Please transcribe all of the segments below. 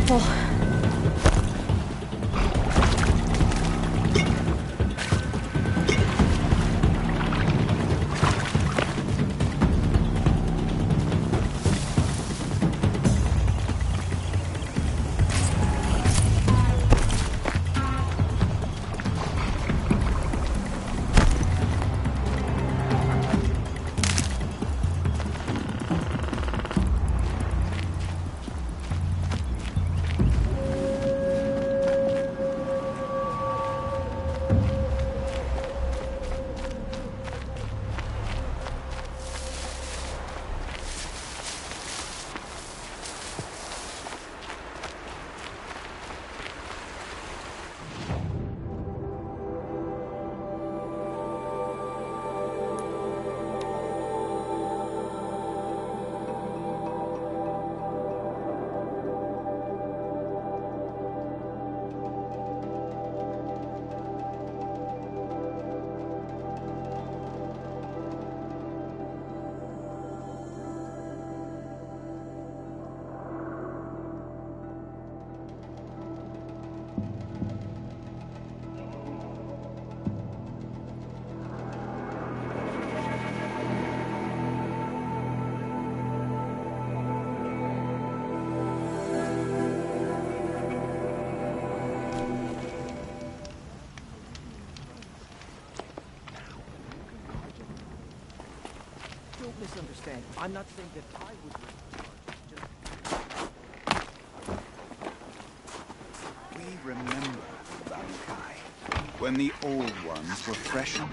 careful. Don't misunderstand. I'm not saying that I would... We remember Bankai, when the old ones were freshened.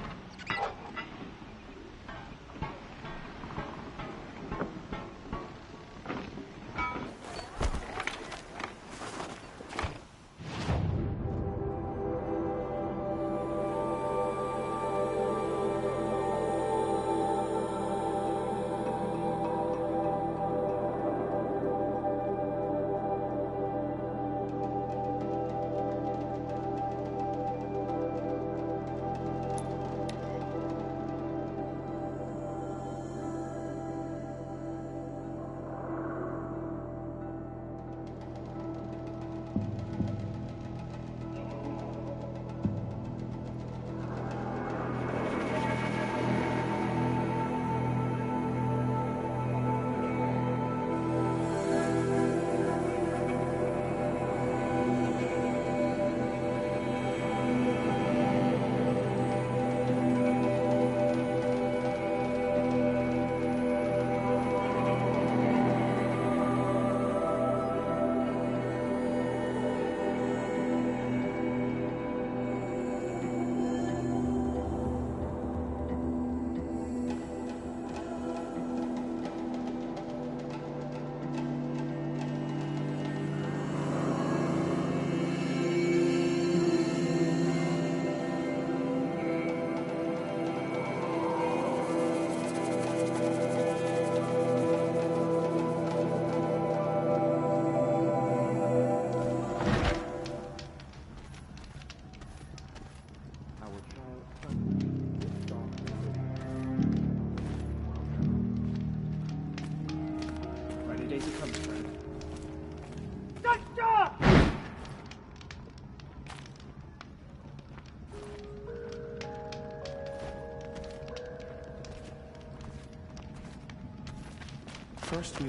First we...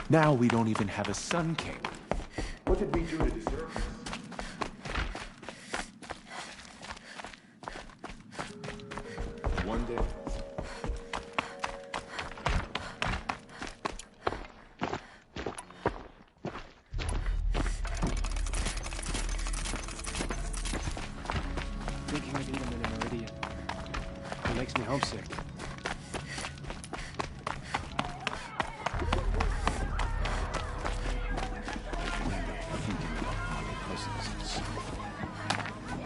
Now we don't even have a Sun King. What did we do to deserve this? One day. Thinking of eating in a Meridian. It makes me homesick.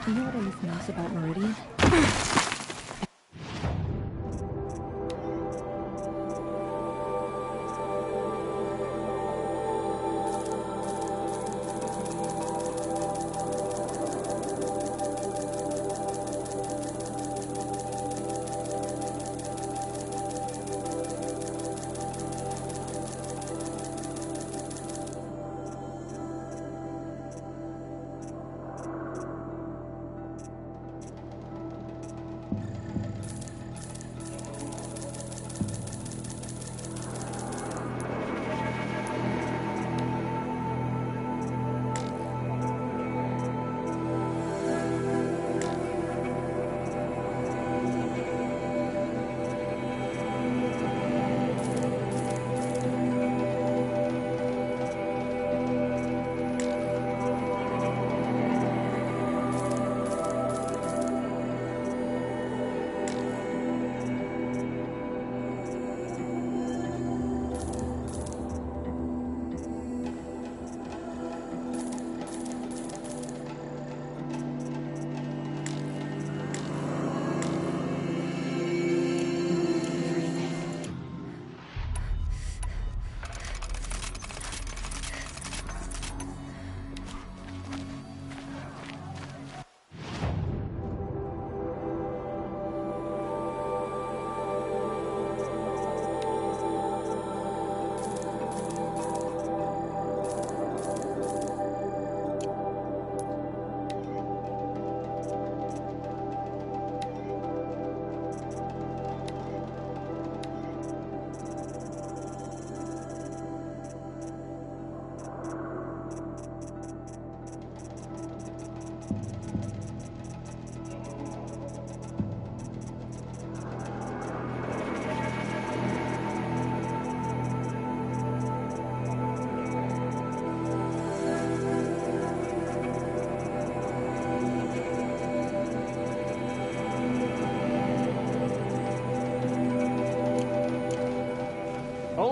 Do you know what anything else about Meridian?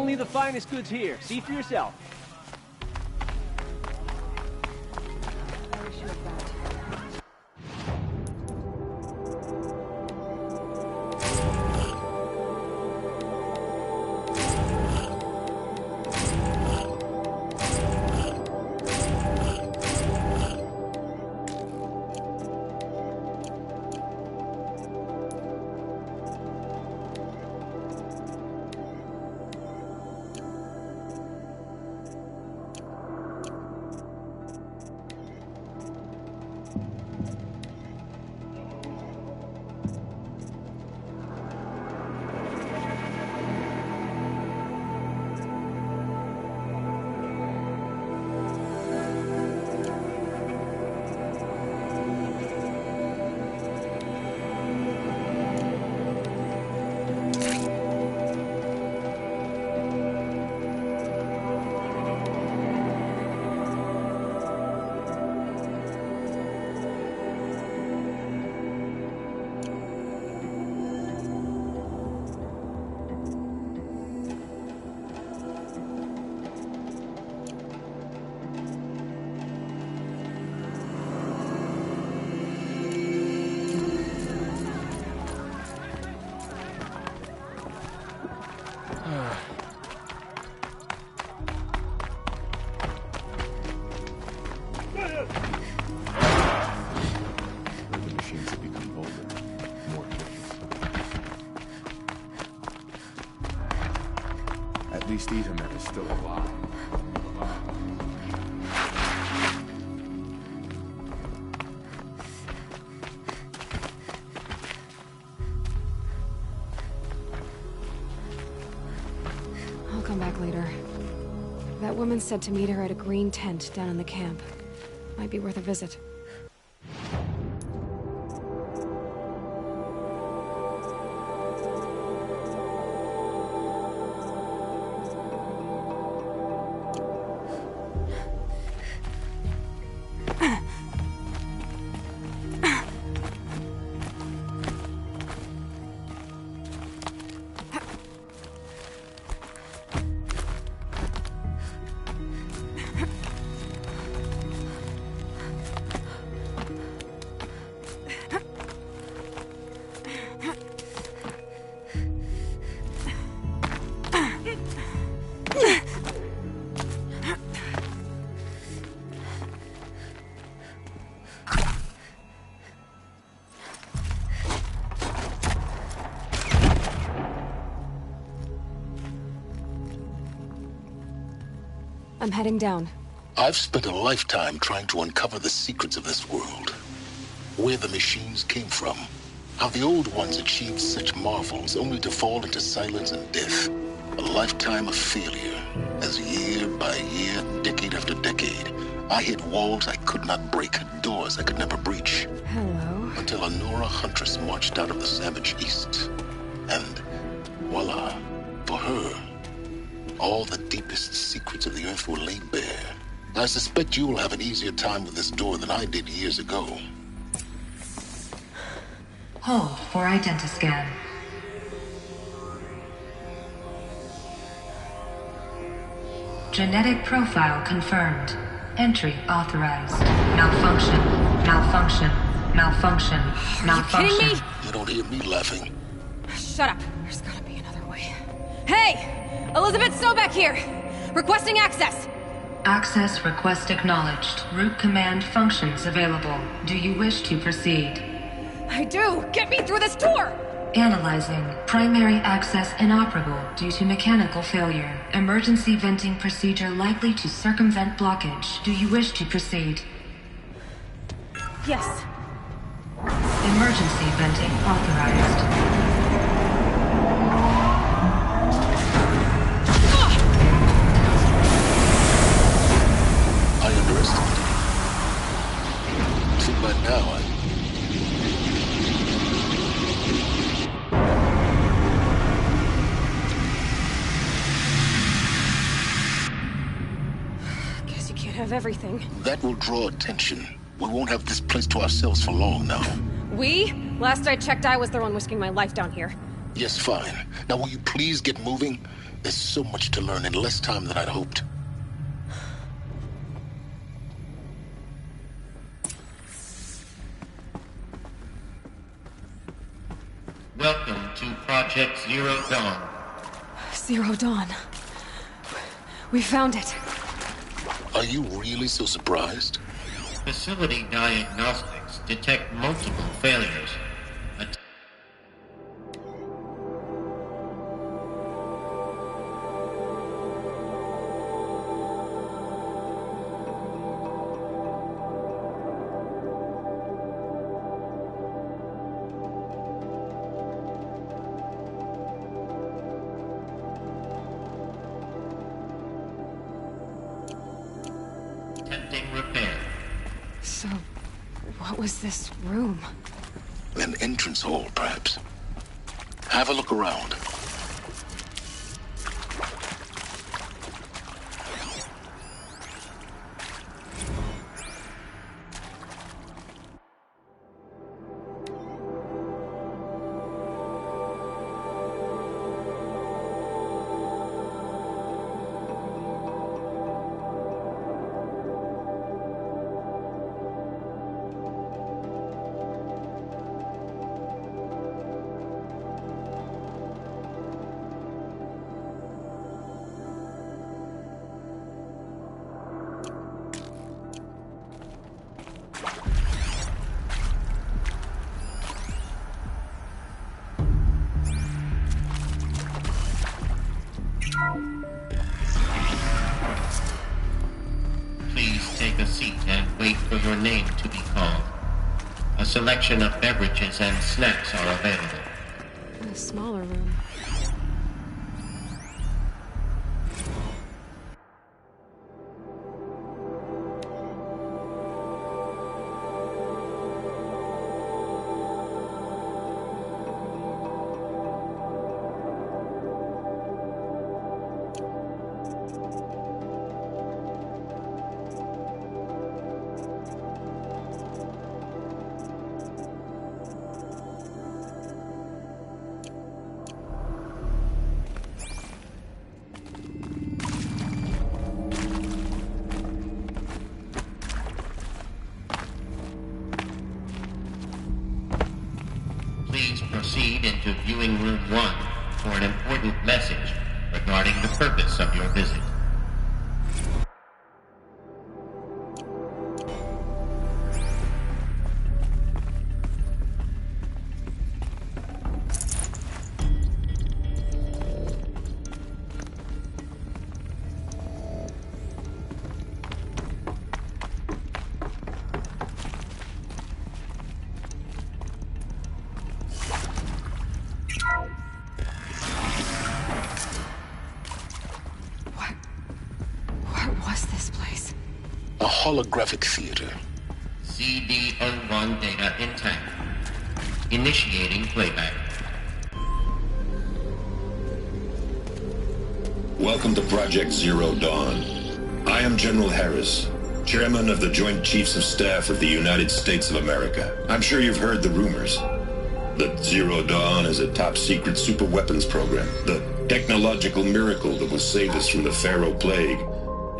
Only the finest goods here. See for yourself. The machines have become bolder, more efficient. At least Edamet is still alive. I'll come back later. That woman said to meet her at a green tent down in the camp. Might be worth a visit. I'm heading down. I've spent a lifetime trying to uncover the secrets of this world. Where the machines came from. How the old ones achieved such marvels only to fall into silence and death. A lifetime of failure. As year by year, decade after decade, I hit walls I could not break, doors I could never breach. Hello. Until a Nora huntress marched out of the savage east. And voila, for her, all the deepest secrets of the earth were laid bare. I suspect you will have an easier time with this door than I did years ago. Hold for identiscan. Genetic profile confirmed. Entry authorized. Malfunction. Malfunction. Malfunction. Malfunction. Are you kidding me? You don't hear me laughing. Shut up. There's gotta be another way. Hey! Elizabeth Sobek here! Requesting access! Access request acknowledged. Root command functions available. Do you wish to proceed? I do! Get me through this door! Analyzing. Primary access inoperable due to mechanical failure. Emergency venting procedure likely to circumvent blockage. Do you wish to proceed? Yes. Emergency venting authorized. I underestimated you. See, by now, Guess you can't have everything. that will draw attention. We won't have this place to ourselves for long now. We? Last I checked, I was the one risking my life down here. Yes, fine. Now will you please get moving? There's so much to learn in less time than I'd hoped. Welcome to Project Zero Dawn. Zero Dawn. We found it. Are you really so surprised? Facility diagnostics detect multiple failures. Attempting repair. So, what was this room? An entrance hall, perhaps. Have a look around. Please take a seat and wait for your name to be called. A selection of beverages and snacks are available. A smaller room. Please proceed into viewing room 1 for an important message regarding the purpose of your visit. What was this place? A holographic theater. CD01 data intact. Initiating playback. Welcome to Project Zero Dawn. I am General Harris, Chairman of the Joint Chiefs of Staff of the United States of America. I'm sure you've heard the rumors that Zero Dawn is a top-secret superweapons program, the technological miracle that will save us from the Pharaoh Plague,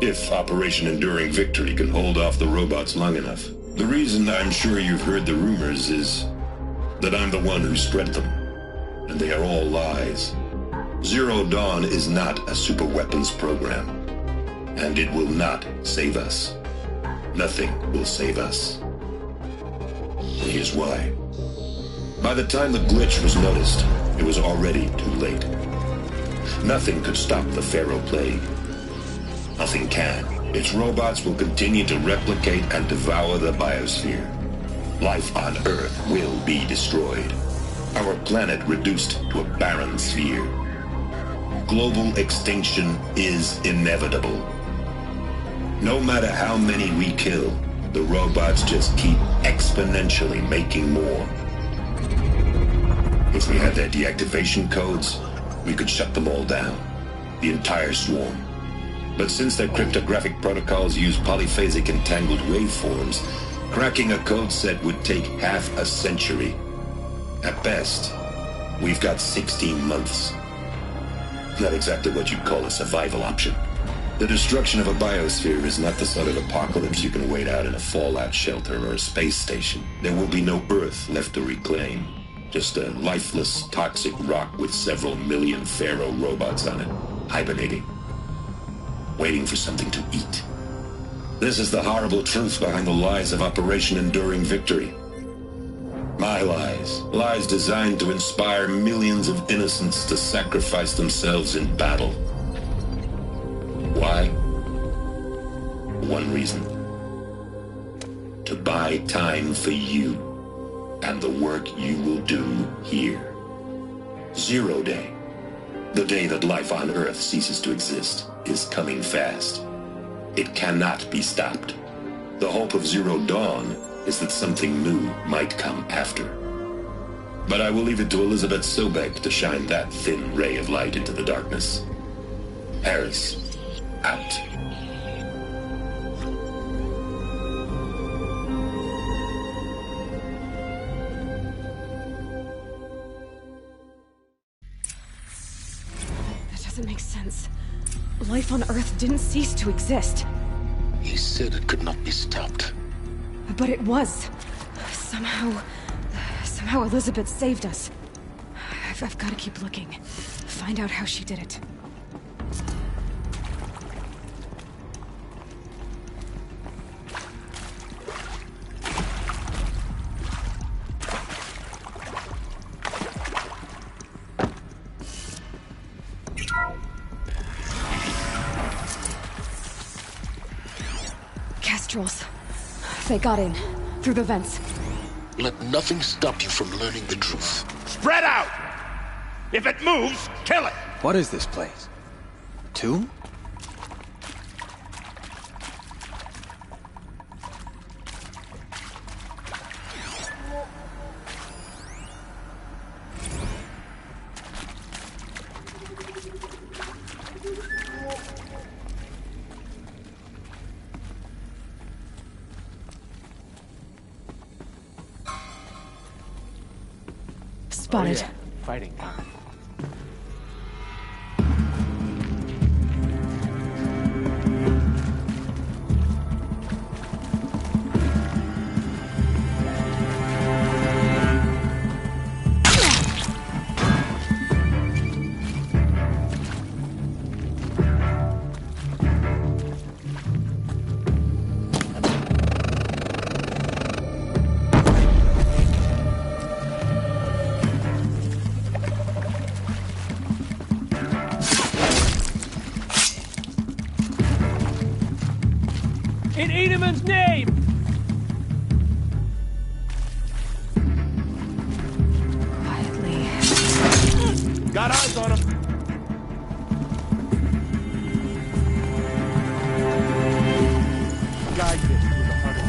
if Operation Enduring Victory can hold off the robots long enough. The reason I'm sure you've heard the rumors is that I'm the one who spread them, and they are all lies. Zero Dawn is not a superweapons program, and it will not save us. Nothing will save us. And here's why. By the time the glitch was noticed, it was already too late. Nothing could stop the Pharaoh Plague. Nothing can. Its robots will continue to replicate and devour the biosphere. Life on Earth will be destroyed. Our planet reduced to a barren sphere. Global extinction is inevitable. No matter how many we kill, the robots just keep exponentially making more. If we had their deactivation codes, we could shut them all down. The entire swarm. But since their cryptographic protocols use polyphasic entangled waveforms, cracking a code set would take half a century. At best, We've got 16 months. Not exactly what you'd call a survival option. The destruction of a biosphere is not the sort of apocalypse you can wait out in a fallout shelter or a space station. There will be no Earth left to reclaim. Just a lifeless, toxic rock with several million Pharaoh robots on it, hibernating, waiting for something to eat. This is the horrible truth behind the lies of Operation Enduring Victory. My lies. Lies designed to inspire millions of innocents to sacrifice themselves in battle. Why? One reason. To buy time for you and the work you will do here. Zero Day, the day that life on Earth ceases to exist, is coming fast. It cannot be stopped. The hope of Zero Dawn is that something new might come after. But I will leave it to Elizabeth Sobek to shine that thin ray of light into the darkness. Harris, out. That doesn't make sense. Life on Earth didn't cease to exist. He said it could not be stopped. But it was. Somehow Elizabeth saved us. I've got to keep looking. Find out how she did it. Kestrels. They got in. Through the vents. Let nothing stop you from learning the truth. Spread out! If it moves, kill it! What is this place? Tomb? Spotted. Oh, yeah. Fighting time. In Edelman's name! Quietly. Got eyes on him. Guide this with a hundred.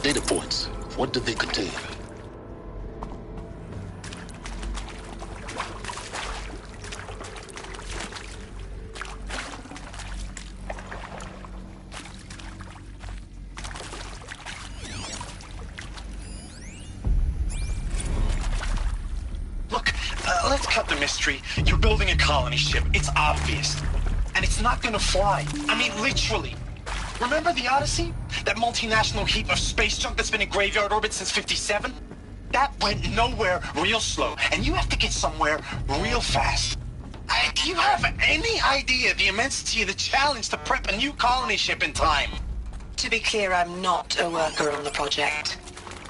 Data points. What did they contain? Look, let's cut the mystery. You're building a colony ship. It's obvious. And it's not gonna fly. I mean, literally. Remember the Odyssey? That multinational heap of space junk that's been in graveyard orbit since '57? That went nowhere real slow, and you have to get somewhere real fast. Do you have any idea the immensity of the challenge to prep a new colony ship in time? To be clear, I'm not a worker on the project.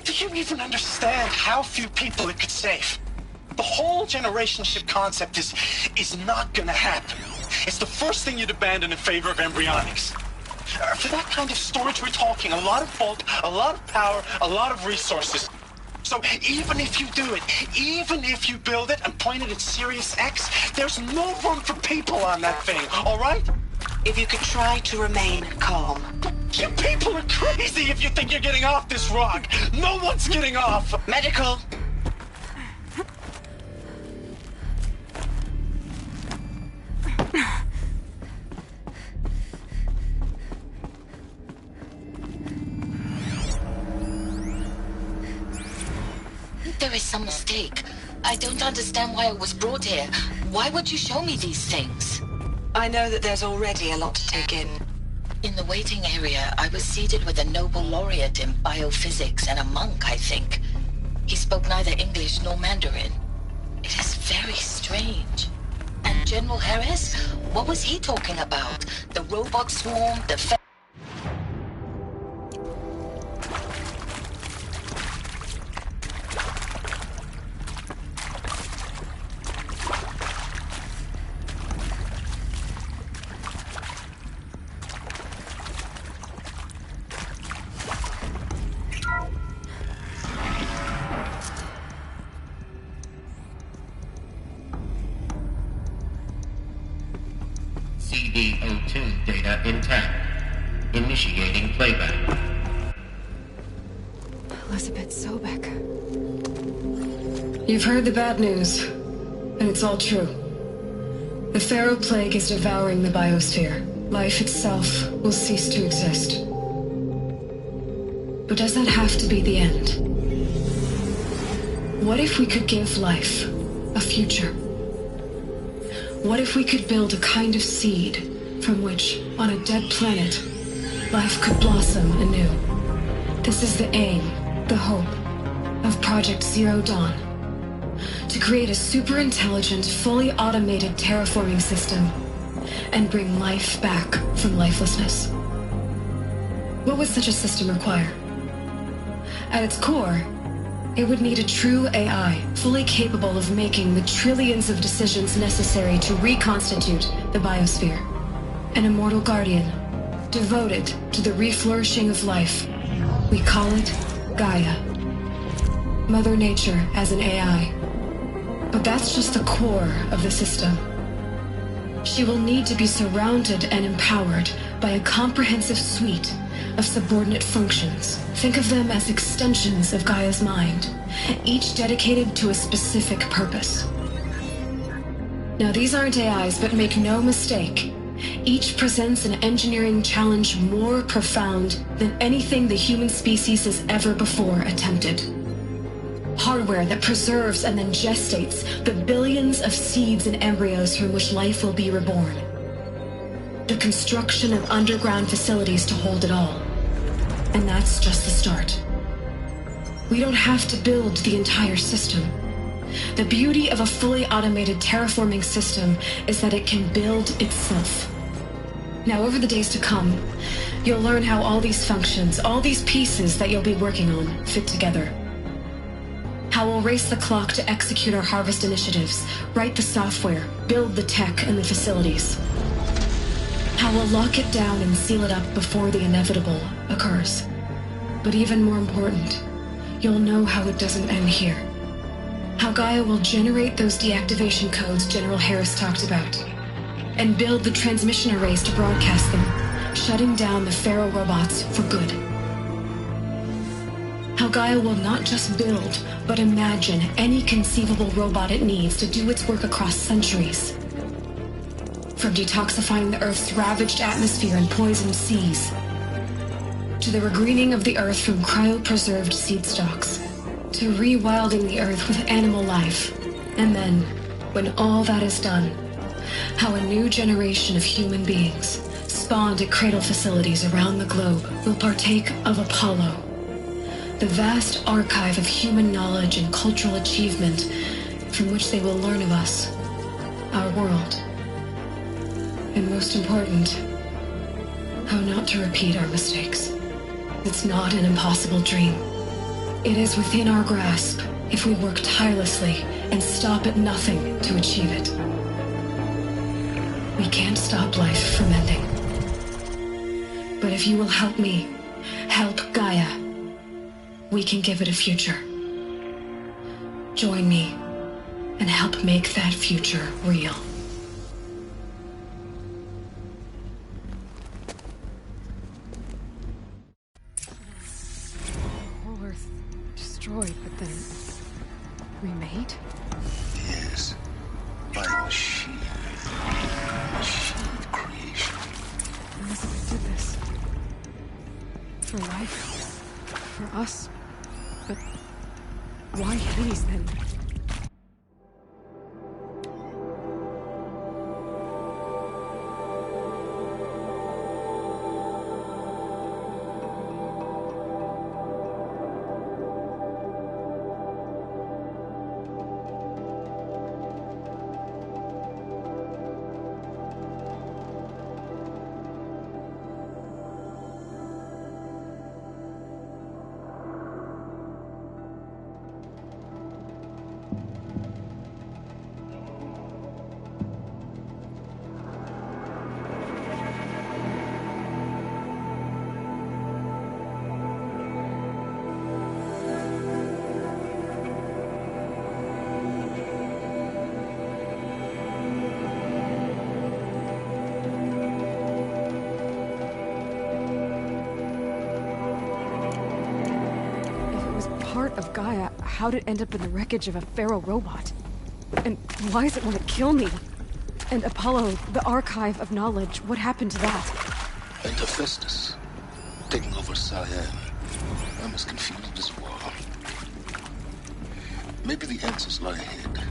Do you even understand how few people it could save? The whole generation ship concept is not gonna happen. It's the first thing you'd abandon in favor of embryonics. For that kind of storage, we're talking a lot of bulk, a lot of power, a lot of resources. So even if you do it, even if you build it and point it at Sirius X, there's no room for people on that thing, all right? If you could try to remain calm. You people are crazy if you think you're getting off this rock. No one's getting off. Medical. There is some mistake. I don't understand why I was brought here. Why would you show me these things? I know that there's already a lot to take in. In the waiting area, I was seated with a Nobel laureate in biophysics and a monk, I think. He spoke neither English nor Mandarin. It is very strange. And General Harris? What was he talking about? The robot swarm, the CD02 data intact. Initiating playback. Elizabeth Sobek. You've heard the bad news, and it's all true. The Pharaoh Plague is devouring the biosphere. Life itself will cease to exist. But does that have to be the end? What if we could give life a future? What if we could build a kind of seed from which, on a dead planet, life could blossom anew? This is the aim, the hope, of Project Zero Dawn. To create a super-intelligent, fully automated terraforming system and bring life back from lifelessness. What would such a system require? At its core, it would need a true AI, fully capable of making the trillions of decisions necessary to reconstitute the biosphere. An immortal guardian, devoted to the reflourishing of life. We call it Gaia. Mother Nature as an AI. But that's just the core of the system. She will need to be surrounded and empowered by a comprehensive suite of subordinate functions. Think of them as extensions of Gaia's mind, each dedicated to a specific purpose. Now, these aren't AIs, but make no mistake, each presents an engineering challenge more profound than anything the human species has ever before attempted. Hardware that preserves and then gestates the billions of seeds and embryos from which life will be reborn. The construction of underground facilities to hold it all. And that's just the start. We don't have to build the entire system. The beauty of a fully automated terraforming system is that it can build itself. Now, over the days to come, you'll learn how all these functions, all these pieces that you'll be working on, fit together. How we'll race the clock to execute our harvest initiatives, write the software, build the tech and the facilities. How we'll lock it down and seal it up before the inevitable occurs. But even more important, you'll know how it doesn't end here. How Gaia will generate those deactivation codes General Harris talked about, and build the transmission arrays to broadcast them, shutting down the Pharaoh robots for good. How Gaia will not just build, but imagine any conceivable robot it needs to do its work across centuries. From detoxifying the Earth's ravaged atmosphere and poisoned seas, to the regreening of the Earth from cryopreserved seed stalks, to rewilding the Earth with animal life. And then, when all that is done, how a new generation of human beings, spawned at cradle facilities around the globe, will partake of Apollo, the vast archive of human knowledge and cultural achievement from which they will learn of us, our world. And most important, how not to repeat our mistakes. It's not an impossible dream. It is within our grasp if we work tirelessly and stop at nothing to achieve it. We can't stop life from ending. But if you will help me, help Gaia, we can give it a future. Join me and help make that future real. destroyed, but then remade? Yes. By a machine. Machine creation. Elizabeth did this. For life. For us. But why Hades then? Part of Gaia, how'd it end up in the wreckage of a Pharaoh robot? And why does it want to kill me? And Apollo, the archive of knowledge, what happened to that? And Hephaestus, taking over Cyan. I'm as confused as you are. Maybe the answers lie ahead.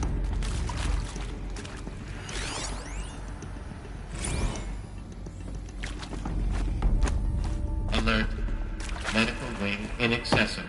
Alert. Medical wing inaccessible.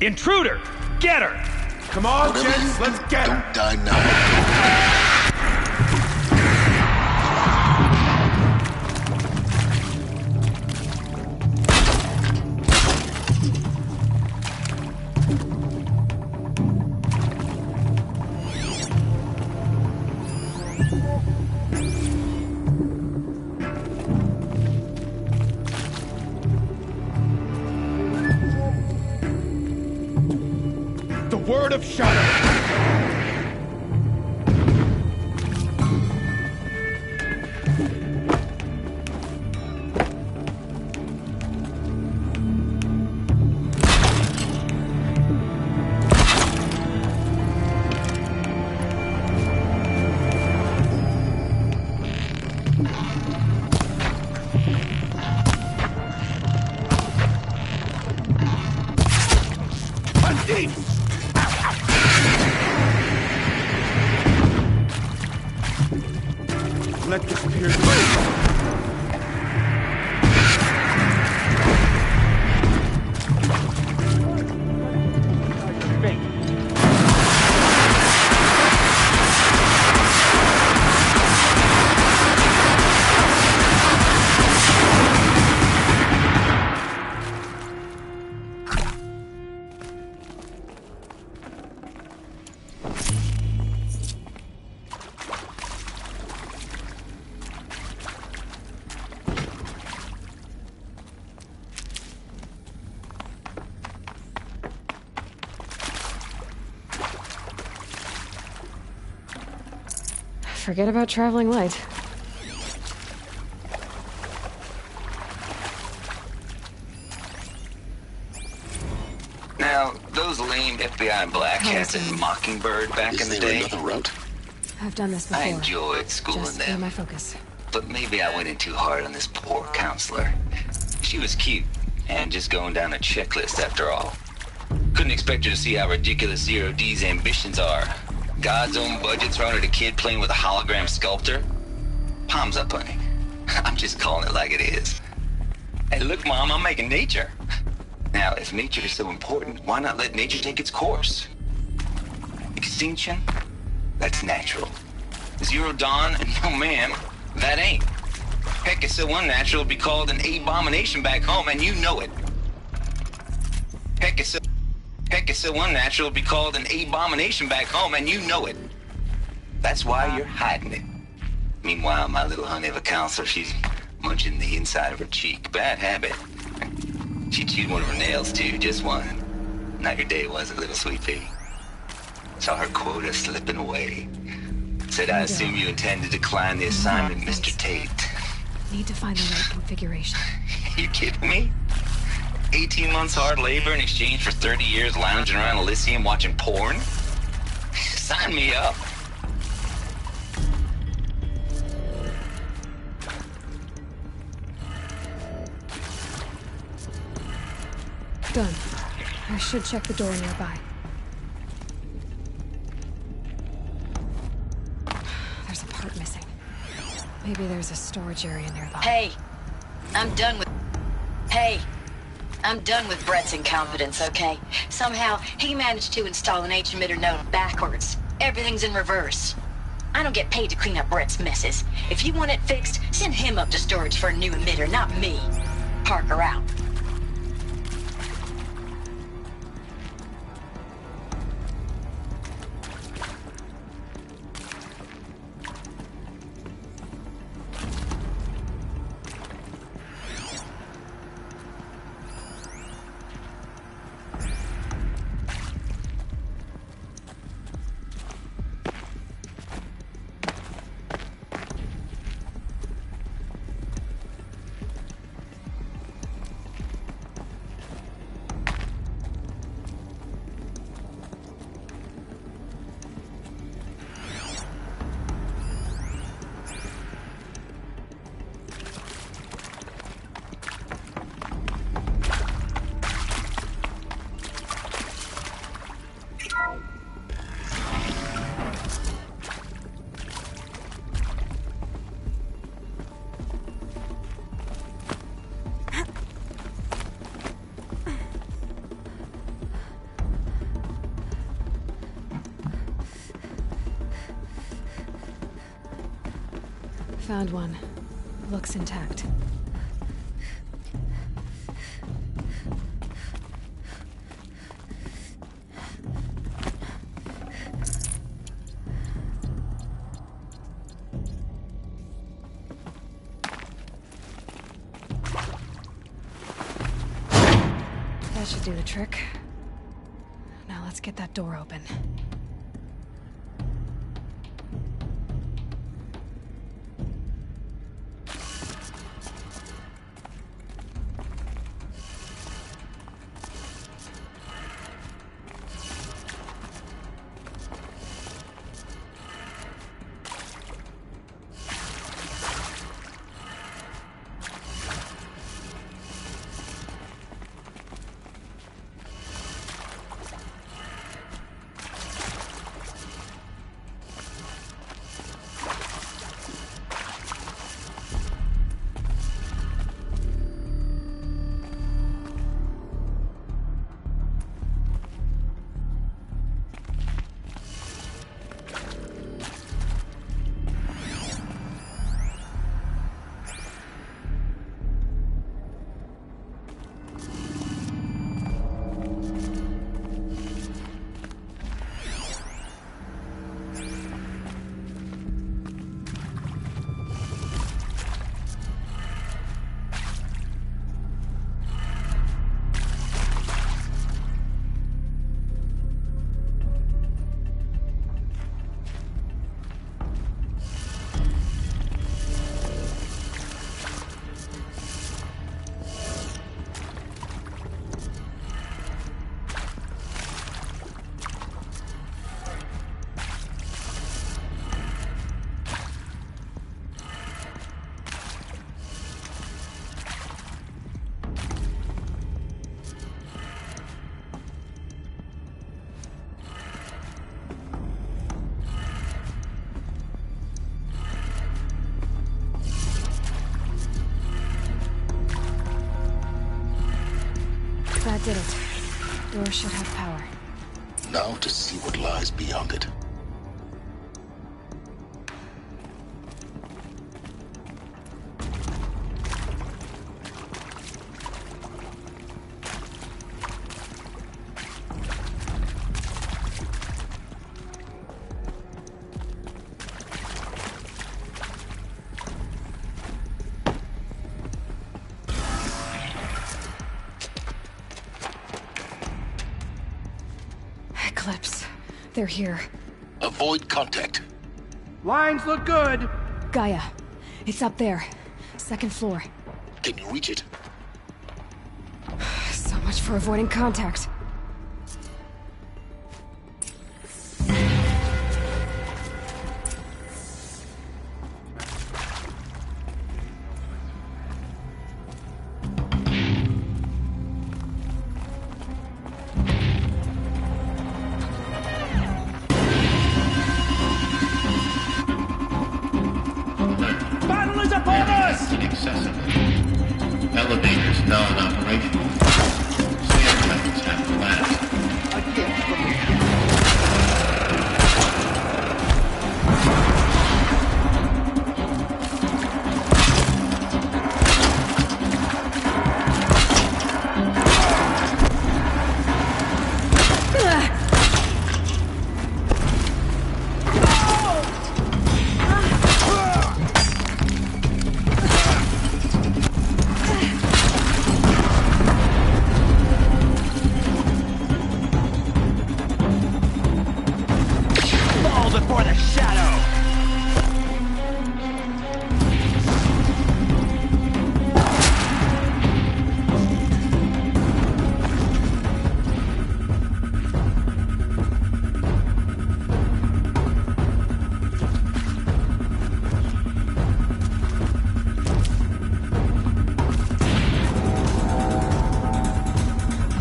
Intruder! Get her! Come on, gents, let's get her! Don't die now. Word of Shadow! Let this peer through. forget about traveling light. Now, those lame FBI black hats and Mockingbird back in the day. Is there another route? I've done this before. I enjoyed schooling Just them. my focus. But maybe I went in too hard on this poor counselor. She was cute, and just going down a checklist after all. Couldn't expect her to see how ridiculous Zero D's ambitions are. God's own budget thrown at a kid playing with a hologram sculptor? Palms up, honey. I'm just calling it like it is. Hey, look, Mom, I'm making nature. Now, if nature is so important, why not let nature take its course? Extinction? That's natural. Zero Dawn? No, ma'am. That ain't. Heck, it's so unnatural it'd be called an abomination back home, and you know it. Heck, it's so unnatural it'd be called an abomination back home, and you know it. That's why you're hiding it. Meanwhile, my little honey of a counselor, she's munching the inside of her cheek. Bad habit. She chewed one of her nails, too, just one. Not your day, was it, little sweet pea? Saw her quota slipping away. Said, I assume you intend to decline the assignment, Mr. Tate. Need to find the right configuration. You kidding me? 18 months hard labor in exchange for 30 years lounging around Elysium watching porn? Sign me up. Done. I should check the door nearby. There's a part missing. Maybe there's a storage area nearby. Hey, I'm done with Brett's incompetence, okay? Somehow, he managed to install an H-emitter node backwards. Everything's in reverse. I don't get paid to clean up Brett's messes. If you want it fixed, send him up to storage for a new emitter, not me. Parker out. Found one. Looks intact. That should do the trick. Now let's get that door open. door should have power. Now to see what lies beyond it. Eclipse. They're here. Avoid contact. Lines look good. Gaia. It's up there. Second floor. Can you reach it? So much for avoiding contact. Inaccessible. Elevators non-operational. Stair methods have collapsed. Before the shadow!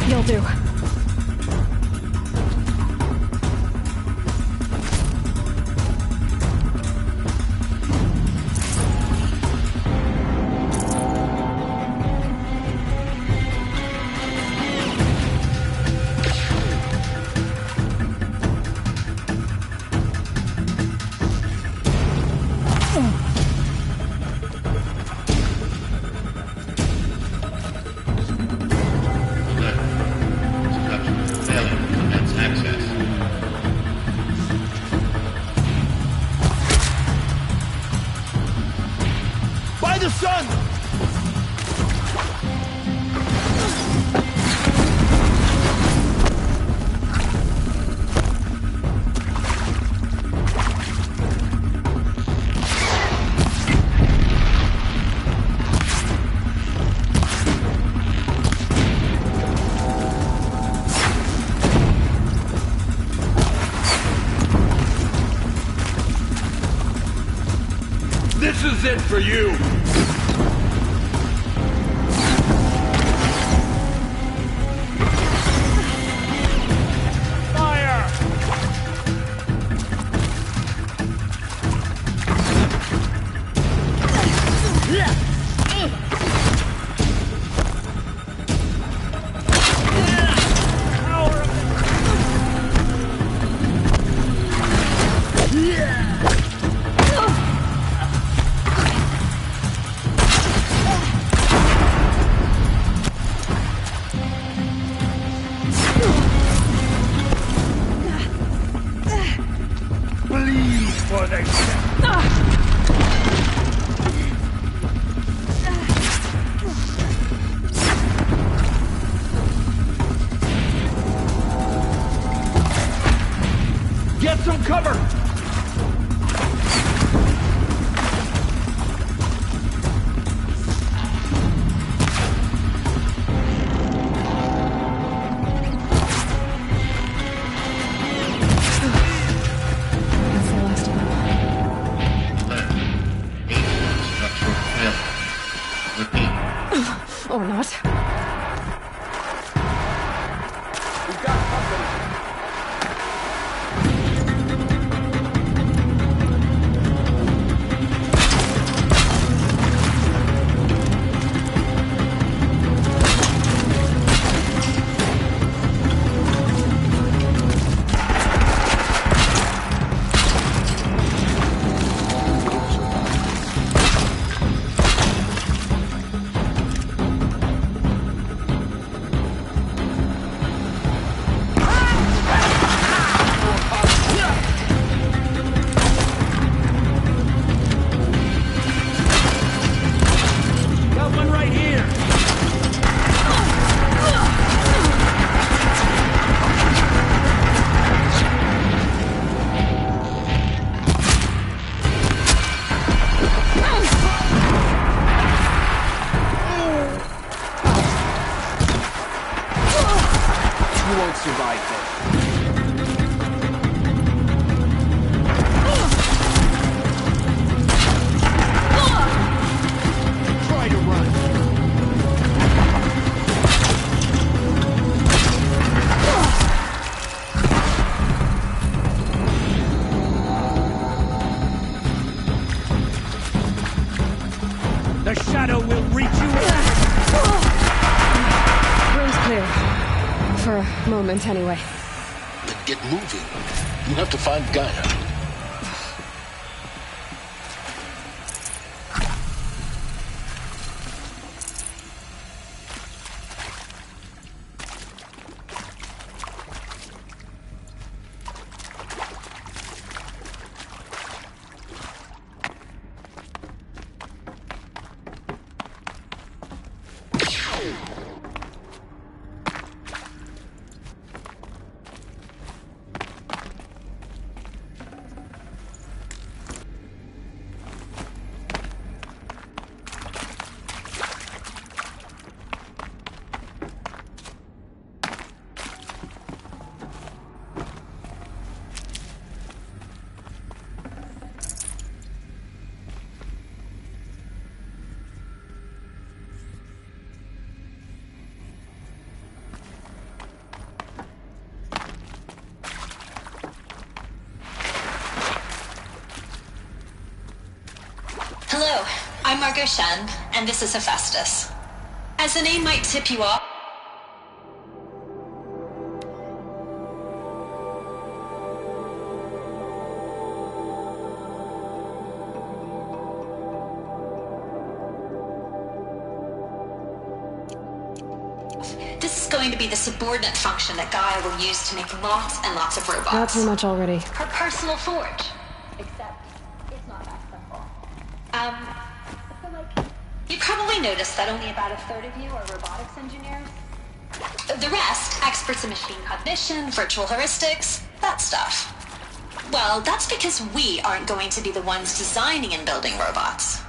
You'll do. By the sun! This is it for you. For they Get some cover! Or not. We've got company. You won't survive that. Try to run. The shadow will reach you. Room's clear. For a moment, anyway. Then get moving. You have to find Gaia. Hello, I'm Margot Shen, and this is Hephaestus. As the name might tip you off, this is going to be the subordinate function that Gaia will use to make lots and lots of robots. Not too much already. Her personal forge. Except, it's not that simple. So like, you probably noticed that only about a third of you are robotics engineers. The rest, experts in machine cognition, virtual heuristics, that stuff. Well, that's because we aren't going to be the ones designing and building robots.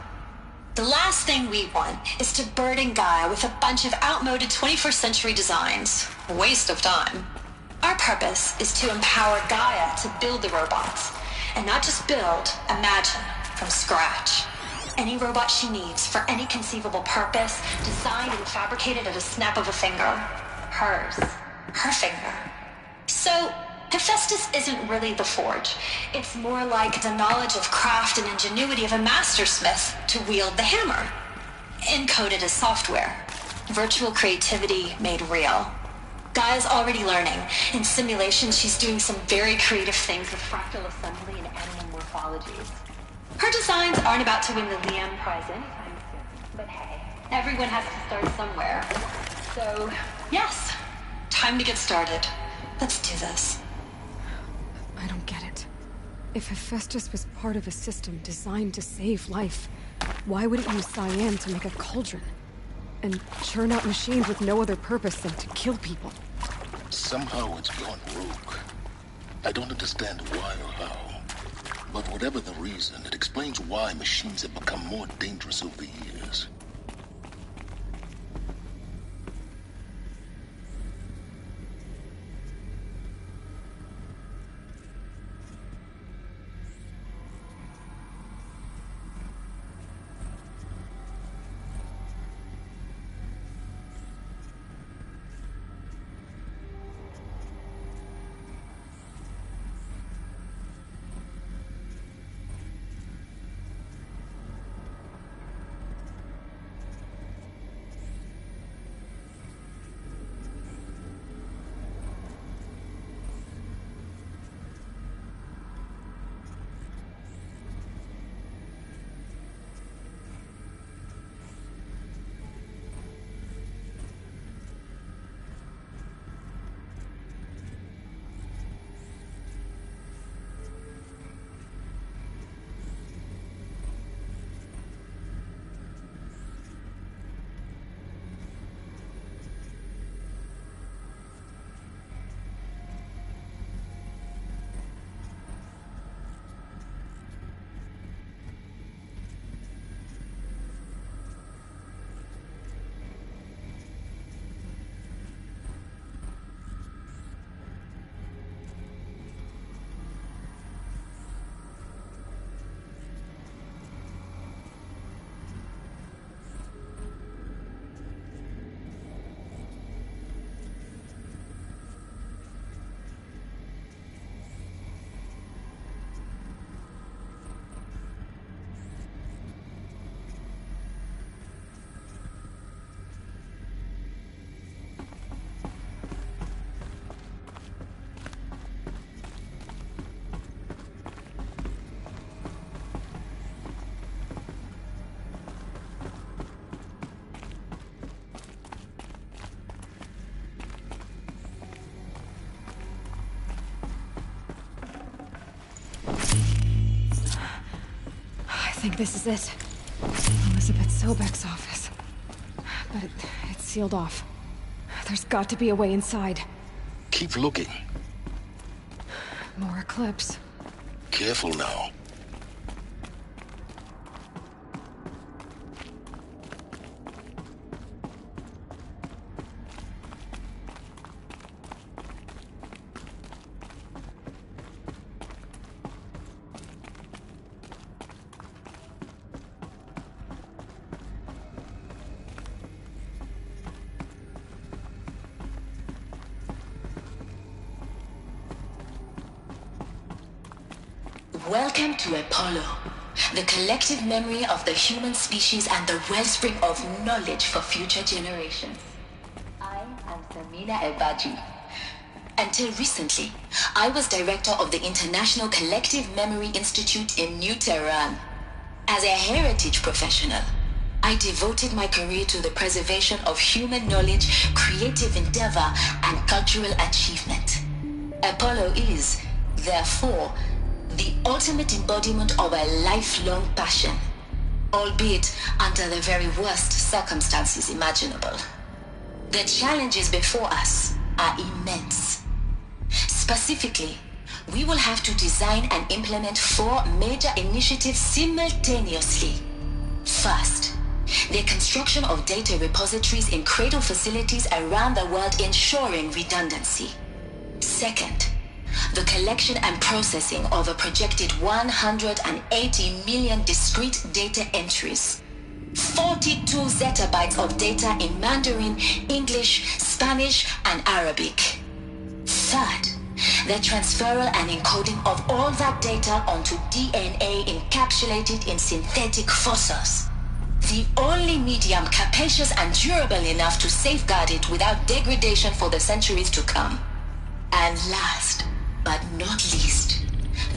The last thing we want is to burden Gaia with a bunch of outmoded 21st century designs. A waste of time. Our purpose is to empower Gaia to build the robots. And not just build, imagine, from scratch. Any robot she needs for any conceivable purpose, designed and fabricated at a snap of a finger. Hers. Her finger. So, Hephaestus isn't really the forge. It's more like the knowledge of craft and ingenuity of a mastersmith to wield the hammer. Encoded as software. Virtual creativity made real. Gaia's already learning. In simulation, she's doing some very creative things with fractal assembly and animal morphologies. Her designs aren't about to win the Liam Prize anytime soon. But hey, everyone has to start somewhere. So, yes, time to get started. Let's do this. I don't get it. If Hephaestus was part of a system designed to save life, why would it use cyan to make a cauldron? And churn out machines with no other purpose than to kill people? Somehow it's gone rogue. I don't understand why or how. But whatever the reason, it explains why machines have become more dangerous over the years. think this is it. Elizabeth Sobek's office. But it's sealed off. There's got to be a way inside. Keep looking. More Eclipse. Careful now. Welcome to Apollo, the collective memory of the human species and the wellspring of knowledge for future generations. I am Samina El-Baji. Until recently, I was director of the International Collective Memory Institute in New Tehran. As a heritage professional, I devoted my career to the preservation of human knowledge, creative endeavor, and cultural achievement. Apollo is, therefore, the ultimate embodiment of a lifelong passion, albeit under the very worst circumstances imaginable. The challenges before us are immense. Specifically, we will have to design and implement 4 major initiatives simultaneously. First, the construction of data repositories in cradle facilities around the world, ensuring redundancy. Second, the collection and processing of a projected 180 million discrete data entries. 42 zettabytes of data in Mandarin, English, Spanish, and Arabic. Third, the transferal and encoding of all that data onto DNA encapsulated in synthetic fossils. The only medium capacious and durable enough to safeguard it without degradation for the centuries to come. And last, but not least,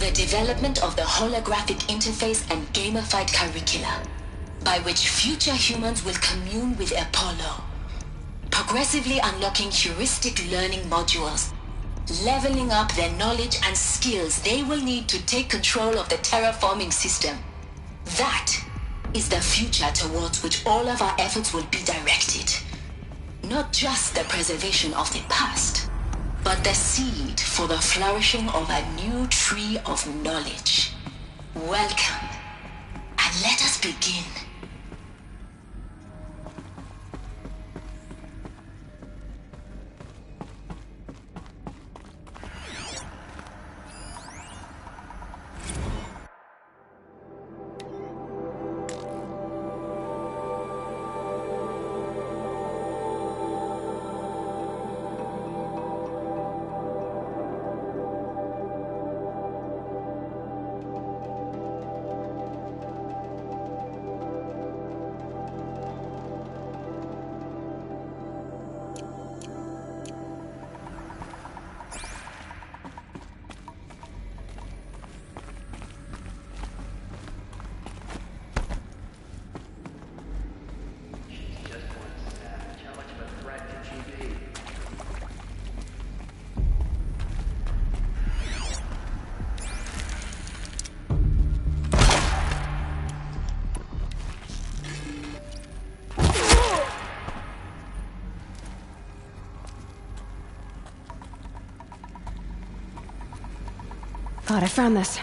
the development of the holographic interface and gamified curricula, by which future humans will commune with Apollo, progressively unlocking heuristic learning modules, leveling up their knowledge and skills they will need to take control of the terraforming system. That is the future towards which all of our efforts will be directed. Not just the preservation of the past, but the seed for the flourishing of a new tree of knowledge. Welcome, and let us begin. God, I found this.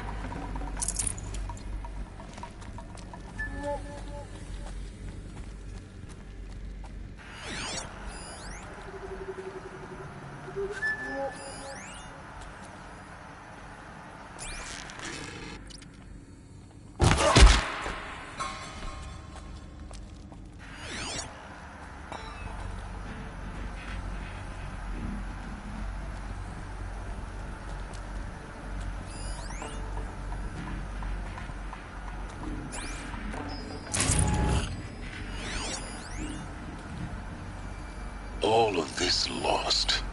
All of this lost.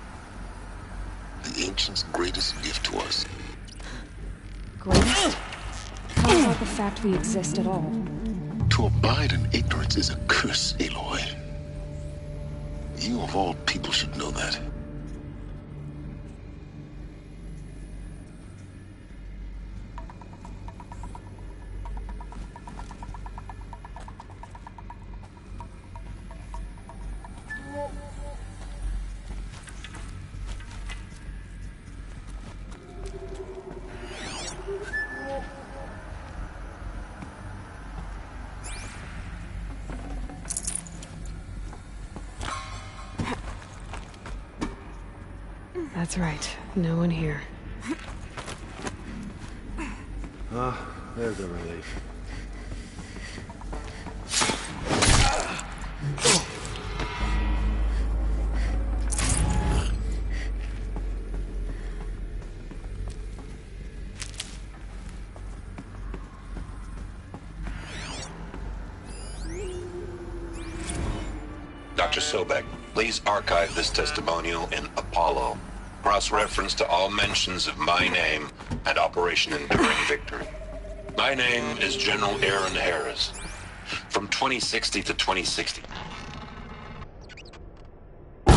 The ancients' greatest gift to us. Greatest? How about the fact we exist at all? To abide in ignorance is a curse, Aloy. You of all people should know that. That's right. No one here. There's a relief. Dr. Sobek, please archive this testimonial in Apollo. Cross-reference to all mentions of my name and Operation Enduring Victory. My name is General Aaron Harris. From 2060 to 2060. The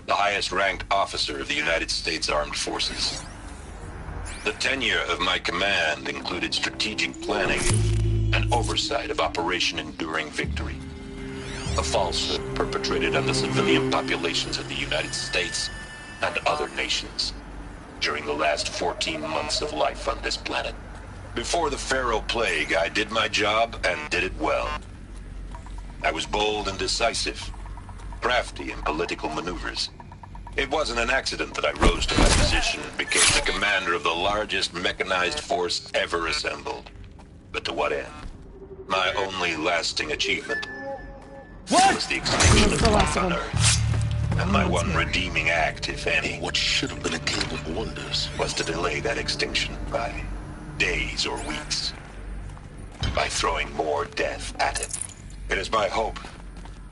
highest-ranked officer of the United States Armed Forces. The tenure of my command included strategic planning and oversight of Operation Enduring Victory. A falsehood perpetrated on the civilian populations of the United States and other nations during the last 14 months of life on this planet. Before the Pharaoh Plague, I did my job and did it well. I was bold and decisive, crafty in political maneuvers. It wasn't an accident that I rose to my position and became the commander of the largest mechanized force ever assembled. But to what end? My only lasting achievement was the extinction of life on Earth. And my one redeeming act, if any, what should have been a game of wonders, was to delay that extinction by days or weeks, by throwing more death at it. It is my hope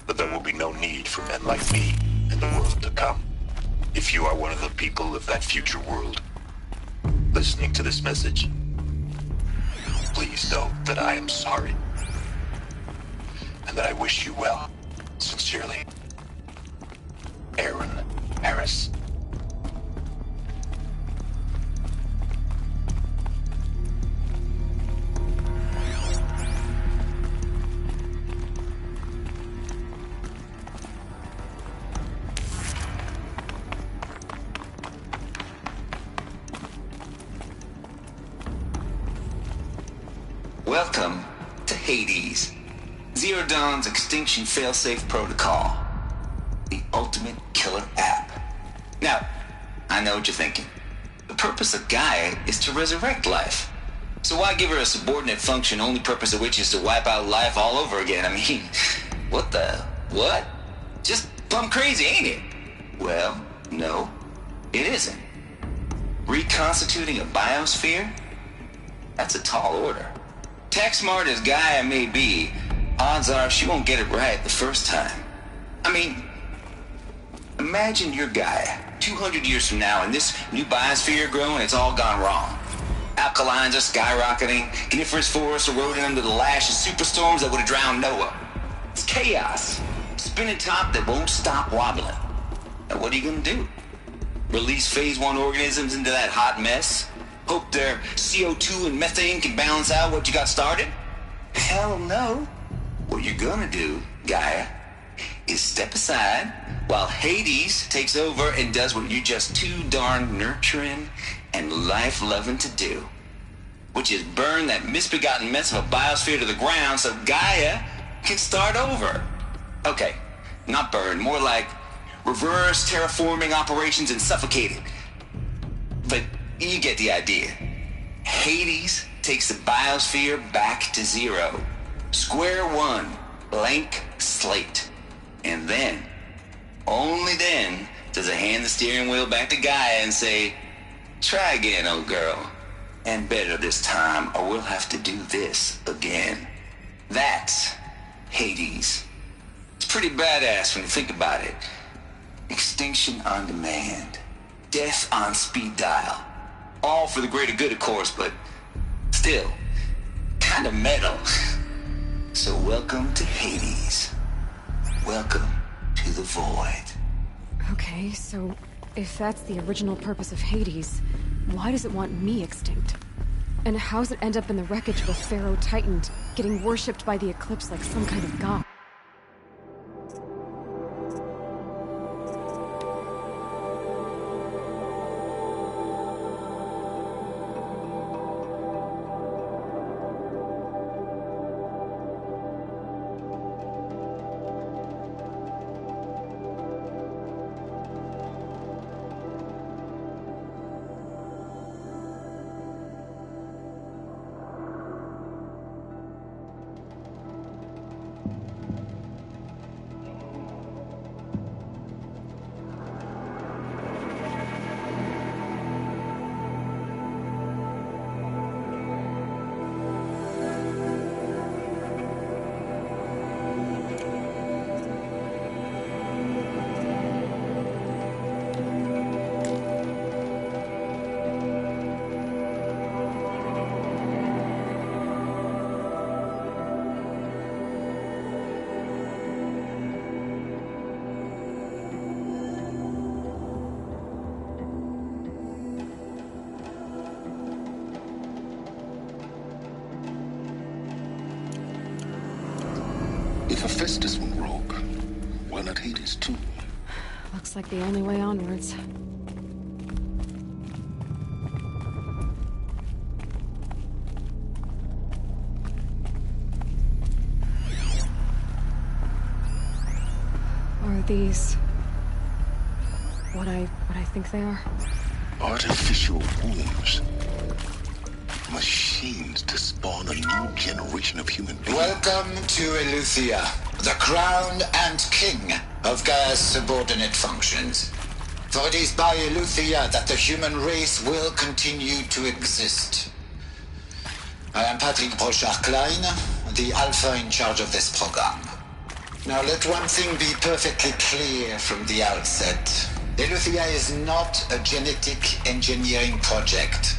that there will be no need for men like me in the world to come. If you are one of the people of that future world listening to this message, please know that I am sorry and that I wish you well. Sincerely, Aaron Harris. Welcome to Hades, Zero Dawn's extinction failsafe protocol. The ultimate killer app. Now, I know what you're thinking. The purpose of Gaia is to resurrect life. So why give her a subordinate function, only purpose of which is to wipe out life all over again? I mean, what? Just plumb crazy, ain't it? Well, no, it isn't. Reconstituting a biosphere? That's a tall order. Tech smart as Gaia may be, odds are she won't get it right the first time. I mean, imagine your Gaia 200 years from now and this new biosphere growing, it's all gone wrong. Alkalines are skyrocketing, coniferous forests eroding under the lash of superstorms that would have drowned Noah. It's chaos. Spinning top that won't stop wobbling. Now what are you gonna do? Release phase 1 organisms into that hot mess? Hope their CO2 and methane can balance out what you got started? Hell no. What you're gonna do, Gaia, is step aside while Hades takes over and does what you're just too darn nurturing and life-loving to do, which is burn that misbegotten mess of a biosphere to the ground so Gaia can start over. Okay, not burn, more like reverse terraforming operations and suffocate it. But you get the idea. Hades takes the biosphere back to zero. Square one, blank slate. And then, only then, does it hand the steering wheel back to Gaia and say, try again, old girl. And better this time, or we'll have to do this again. That's Hades. It's pretty badass when you think about it. Extinction on demand. Death on speed dial. All for the greater good, of course, but still, kind of metal. So welcome to Hades. Welcome to the void. Okay, so if that's the original purpose of Hades, why does it want me extinct? And how's it end up in the wreckage of a Pharaoh Titan, getting worshipped by the Eclipse like some kind of god? Hephaestus went rogue. Why not Hades too? Looks like the only way onwards. Are these what I think they are? Artificial wombs. Machines to spawn a new generation of human beings. Welcome to Eleuthia, the crown and king of Gaia's subordinate functions. For it is by Eleuthia that the human race will continue to exist. I am Patrick Brochard-Klein, the Alpha in charge of this program. Now let one thing be perfectly clear from the outset. Eleuthia is not a genetic engineering project.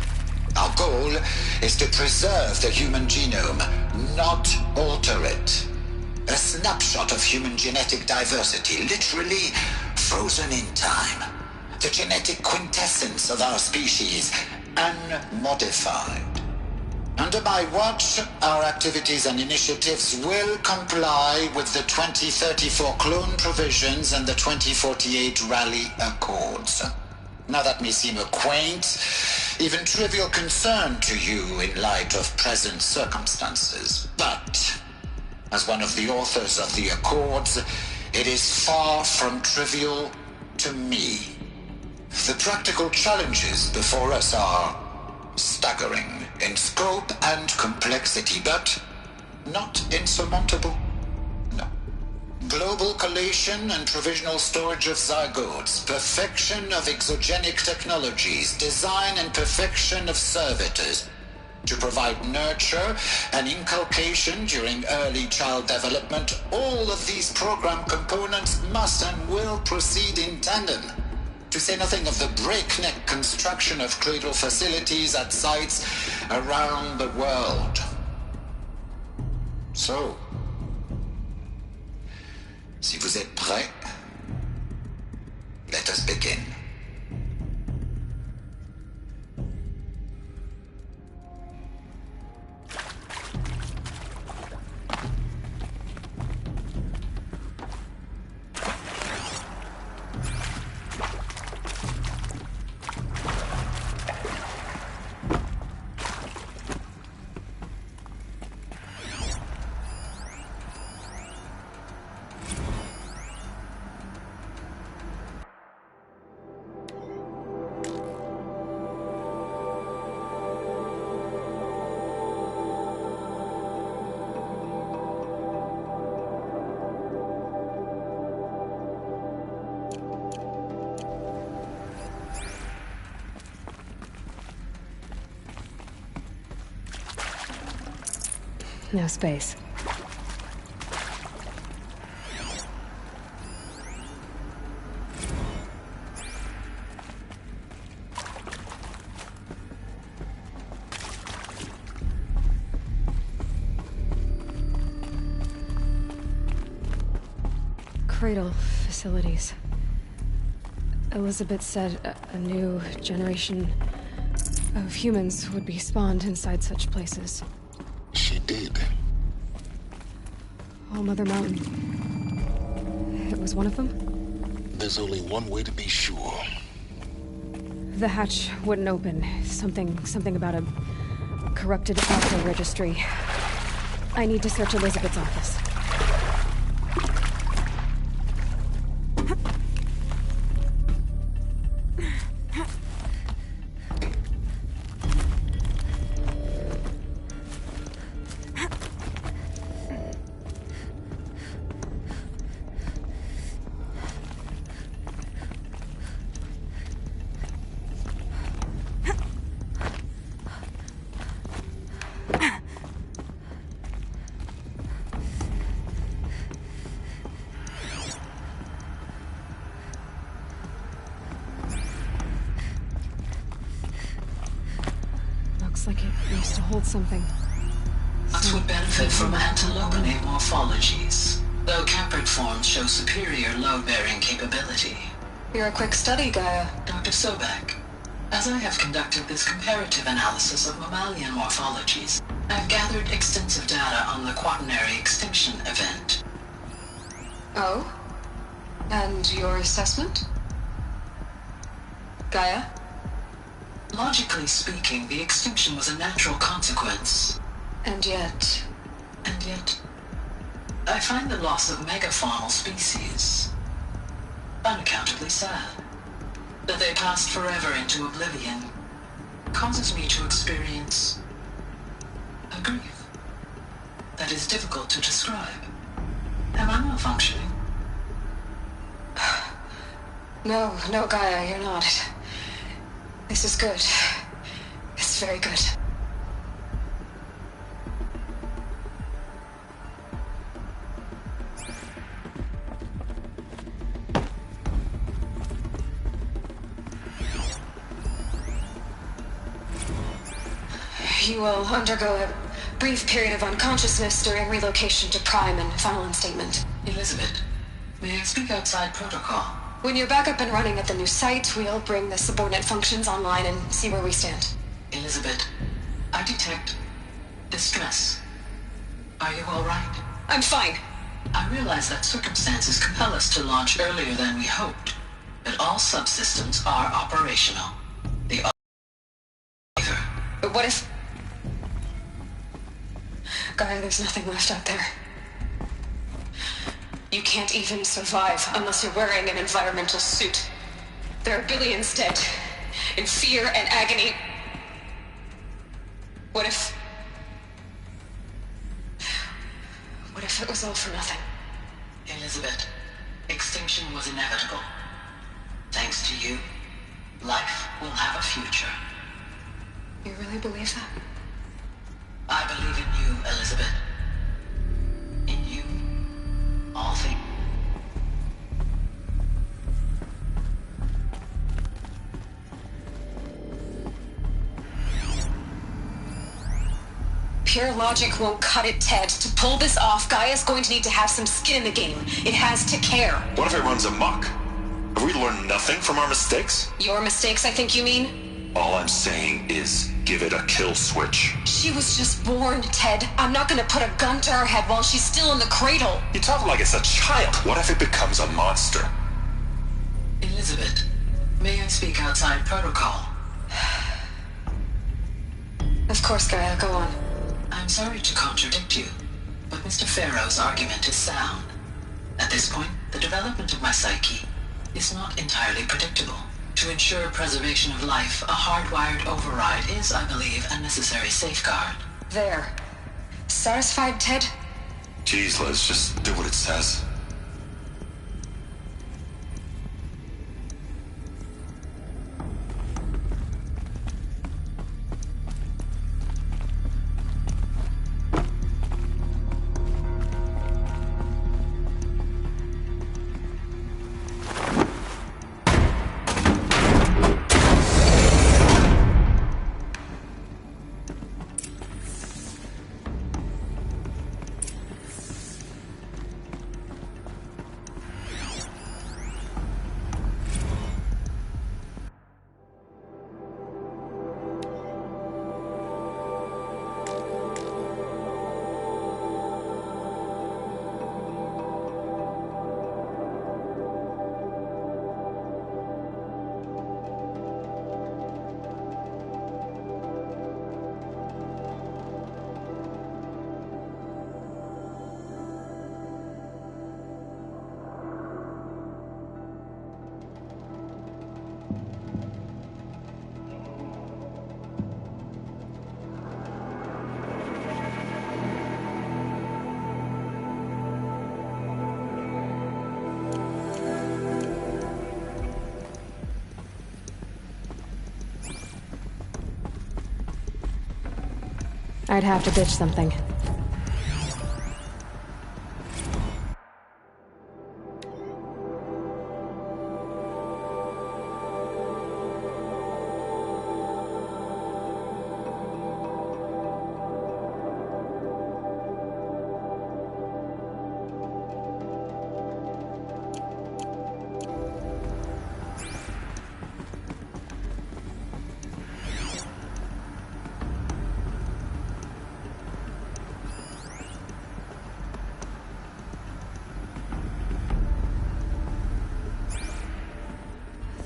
Our goal is to preserve the human genome, not alter it. A snapshot of human genetic diversity, literally frozen in time. The genetic quintessence of our species, unmodified. Under my watch, our activities and initiatives will comply with the 2034 clone provisions and the 2048 Raleigh Accords. Now that may seem a quaint, even trivial concern to you in light of present circumstances, but as one of the authors of the Accords, it is far from trivial to me. The practical challenges before us are staggering in scope and complexity, but not insurmountable. No. Global collation and provisional storage of zygotes, perfection of exogenic technologies, design and perfection of servitors to provide nurture and inculcation during early child development. All of these program components must and will proceed in tandem. To say nothing of the breakneck construction of cradle facilities at sites around the world. So, si vous êtes prêts, let us begin. No space. Cradle facilities. Elizabeth said a new generation of humans would be spawned inside such places. She did. All Mother Mountain. It was one of them? There's only one way to be sure. The hatch wouldn't open. Something about a corrupted Alpha registry. I need to search Elizabeth's office. Like it used to hold something. That would benefit from antilopinae morphologies, though caprid forms show superior load-bearing capability. You're a quick study, Gaia. Dr. Sobek. As I have conducted this comparative analysis of mammalian morphologies, I've gathered extensive data on the quaternary extinction event. Oh? And your assessment? Gaia? Logically speaking, the extinction was a natural consequence. And yet... And yet... I find the loss of megafaunal species unaccountably sad. That they passed forever into oblivion causes me to experience a grief that is difficult to describe. Am I malfunctioning? No, Gaia, you're not. This is good. It's very good. You will undergo a brief period of unconsciousness during relocation to Prime and final instatement. Elizabeth, may I speak outside protocol? When you're back up and running at the new site, we'll bring the subordinate functions online and see where we stand. Elizabeth, I detect distress. Are you all right? I'm fine. I realize that circumstances compel us to launch earlier than we hoped, but all subsystems are operational. But what if... Gaia, there's nothing left out there. You can't even survive unless you're wearing an environmental suit. There are billions dead, in fear and agony. What if it was all for nothing? Elizabeth, extinction was inevitable. Thanks to you, life will have a future. You really believe that? I believe in you, Elizabeth. In you, all things. Pure logic won't cut it, Ted. To pull this off, Gaia's going to need to have some skin in the game. It has to care. What if it runs amok? Have we learned nothing from our mistakes? Your mistakes, I think you mean? All I'm saying is, give it a kill switch. She was just born, Ted. I'm not gonna put a gun to her head while she's still in the cradle. You talk like it's a child. What if it becomes a monster? Elizabeth, may I speak outside protocol? Of course, Gaia, go on. I'm sorry to contradict you, but Mr. Farrow's argument is sound. At this point, the development of my psyche is not entirely predictable. To ensure preservation of life, a hardwired override is, I believe, a necessary safeguard. There. Satisfied, Ted? Jeez, Liz, just do what it says. I'd have to ditch something.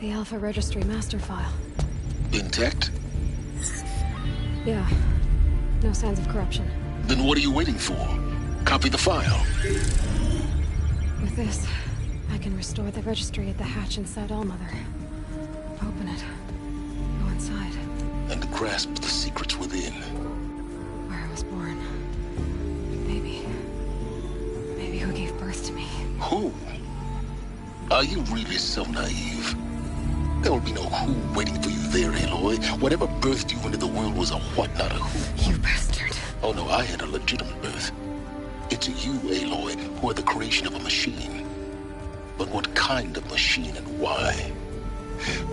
The Alpha Registry master file. Intact? Yeah. No signs of corruption. Then what are you waiting for? Copy the file. With this, I can restore the registry at the hatch inside Allmother. Open it. Go inside. And grasp the secrets within. Where I was born. Maybe who gave birth to me. Who? Are you really so naive? There will be no who waiting for you there, Aloy. Whatever birthed you into the world was a what, not a who. You bastard. Oh no, I had a legitimate birth. It's you, Aloy, who are the creation of a machine. But what kind of machine and why?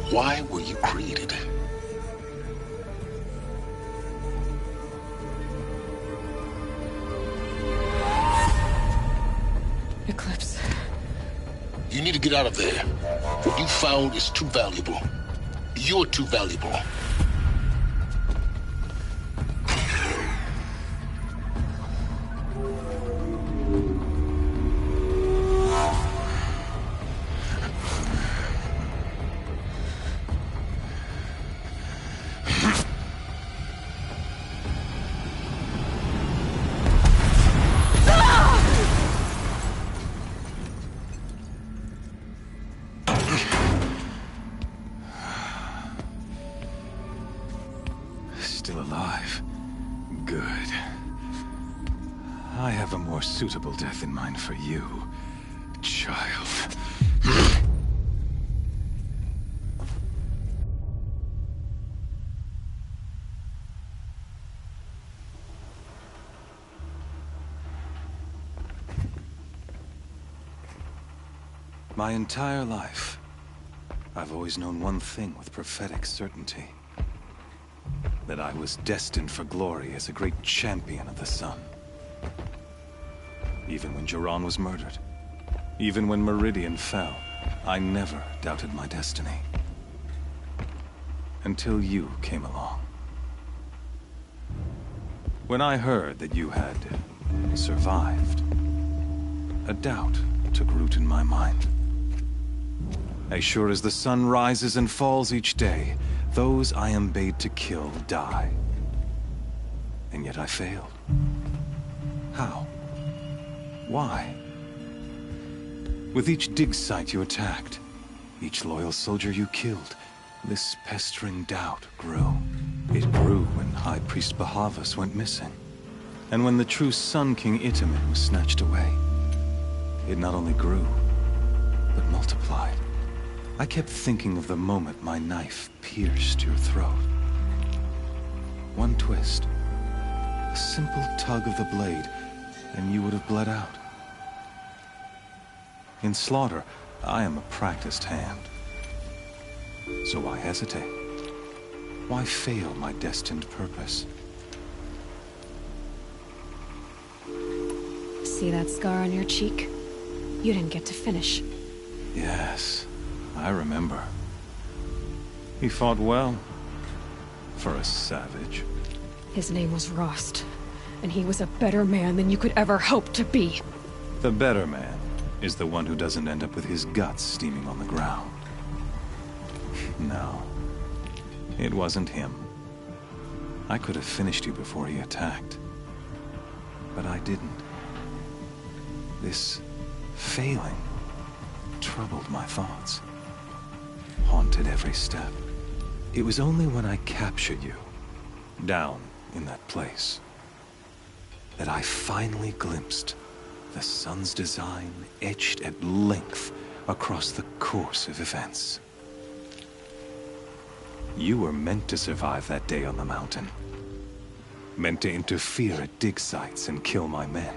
Why were you created? Eclipse. You need to get out of there. What you found is too valuable. You're too valuable. Still alive. Good. I have a more suitable death in mind for you, child. My entire life, I've always known one thing with prophetic certainty. That I was destined for glory as a great champion of the sun. Even when Jiran was murdered, even when Meridian fell, I never doubted my destiny. Until you came along. When I heard that you had survived, a doubt took root in my mind. As sure as the sun rises and falls each day, those I am bade to kill die. And yet I failed. How? Why? With each dig site you attacked, each loyal soldier you killed, this pestering doubt grew. It grew when High Priest Bahavas went missing. And when the true Sun King Itamen was snatched away. It not only grew, but multiplied. I kept thinking of the moment my knife pierced your throat. One twist, a simple tug of the blade, and you would have bled out. In slaughter, I am a practiced hand. So why hesitate? Why fail my destined purpose? See that scar on your cheek? You didn't get to finish. Yes. I remember. He fought well. For a savage. His name was Rost, and he was a better man than you could ever hope to be. The better man is the one who doesn't end up with his guts steaming on the ground. No. It wasn't him. I could have finished you before he attacked. But I didn't. This failing troubled my thoughts. Haunted every step. It was only when I captured you, down in that place, that I finally glimpsed the sun's design etched at length across the course of events. You were meant to survive that day on the mountain. Meant to interfere at dig sites and kill my men.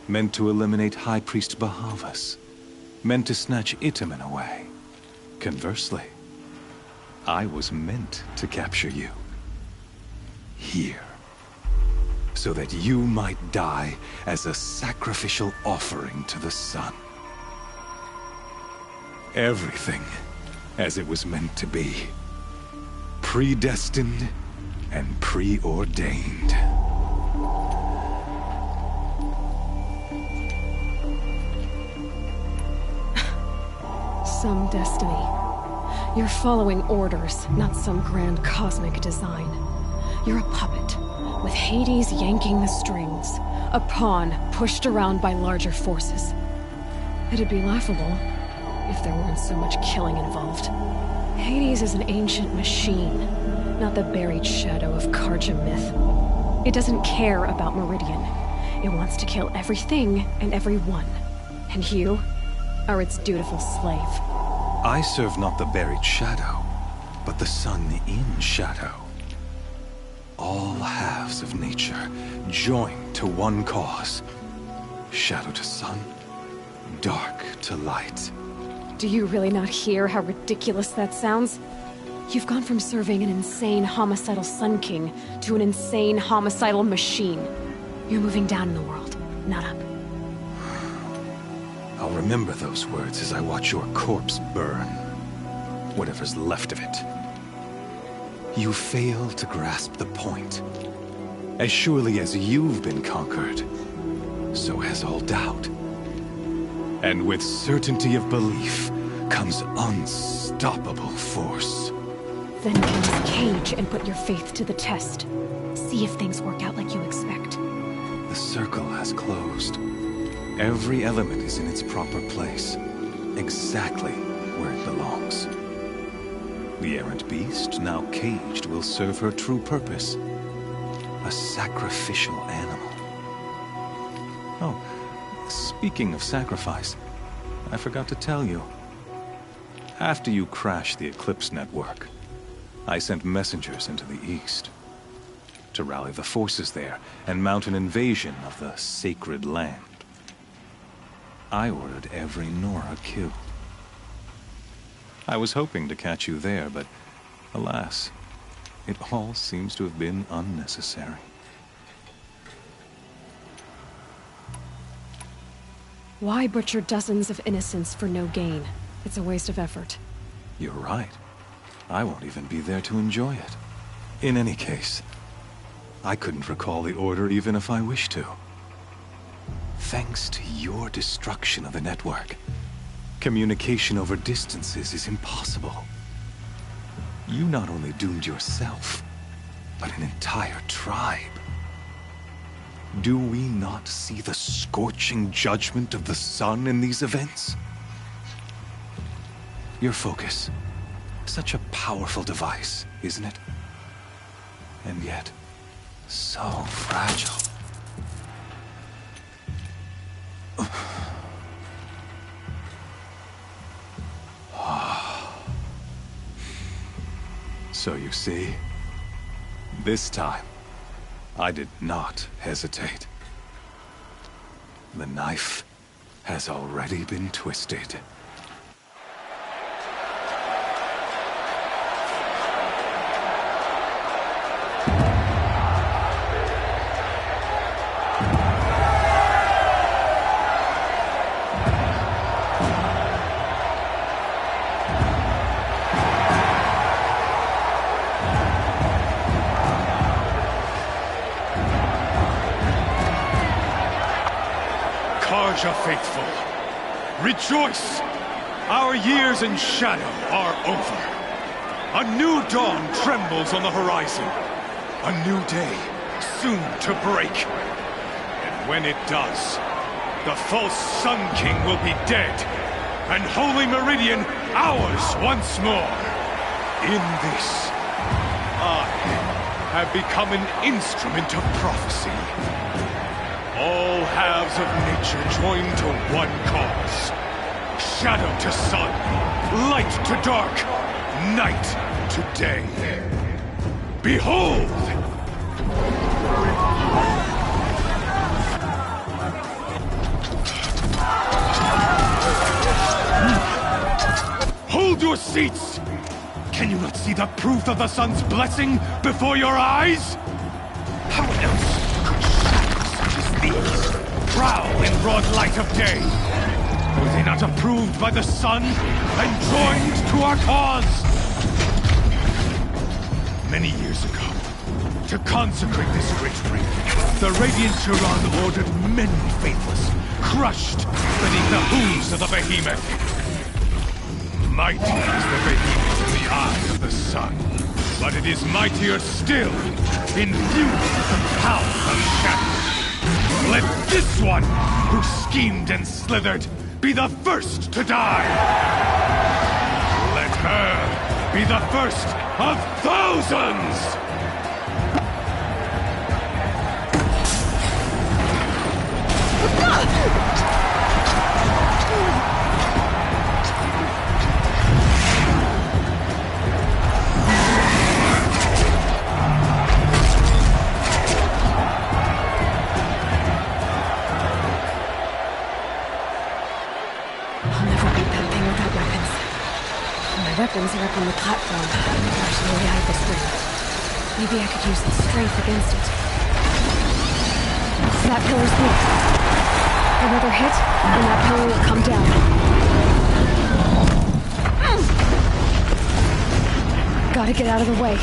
Meant to eliminate High Priest Bahavas. Meant to snatch Itamen away. Conversely, I was meant to capture you. Here. So that you might die as a sacrificial offering to the sun. Everything as it was meant to be. Predestined and preordained. some destiny. You're following orders, not some grand cosmic design. You're a puppet, with Hades yanking the strings. A pawn pushed around by larger forces. It'd be laughable if there weren't so much killing involved. Hades is an ancient machine, not the buried shadow of Karja myth. It doesn't care about Meridian. It wants to kill everything and everyone. And you are its dutiful slave. I serve not the buried shadow, but the sun in shadow. All halves of nature joined to one cause. Shadow to sun, dark to light. Do you really not hear how ridiculous that sounds? You've gone from serving an insane homicidal Sun King to an insane homicidal machine. You're moving down in the world, not up. I'll remember those words as I watch your corpse burn. Whatever's left of it. You fail to grasp the point. As surely as you've been conquered, so has all doubt. And with certainty of belief comes unstoppable force. Then get this cage and put your faith to the test. See if things work out like you expect. The circle has closed. Every element is in its proper place, exactly where it belongs. The errant beast, now caged, will serve her true purpose. A sacrificial animal. Oh, speaking of sacrifice, I forgot to tell you. After you crashed the Eclipse network, I sent messengers into the east to rally the forces there and mount an invasion of the sacred land. I ordered every Nora killed. I was hoping to catch you there, but alas, it all seems to have been unnecessary. Why butcher dozens of innocents for no gain? It's a waste of effort. You're right. I won't even be there to enjoy it. In any case, I couldn't recall the order even if I wished to. Thanks to your destruction of the network, communication over distances is impossible. You not only doomed yourself, but an entire tribe. Do we not see the scorching judgment of the sun in these events? Your focus, such a powerful device, isn't it? And yet, so fragile. So you see, this time, I did not hesitate. The knife has already been twisted. Karja faithful, rejoice! Our years in shadow are over. A new dawn trembles on the horizon. A new day soon to break. And when it does, the false Sun King will be dead, and Holy Meridian ours once more. In this, I have become an instrument of prophecy. All halves of nature joined to one cause. Shadow to sun, light to dark, night to day. Behold! Hold your seats! Can you not see the proof of the sun's blessing before your eyes? How else could shadows such as these prowl in broad light of day? Were they not approved by the sun and joined to our cause? Many years ago, to consecrate this great ring, the Radiant Turan ordered many faithless, crushed beneath the hooves of the behemoth. Mighty is the behemoth in the eye of the sun, but it is mightier still, infused with the power of shadow. Let this one, who schemed and slithered, be the first to die! Let her be the first of thousands! Weapons are up on the platform. Partially behind this ring. Maybe I could use the strength against it. That pillar's weak. Another hit, and that pillar will come down. Gotta get out of the way.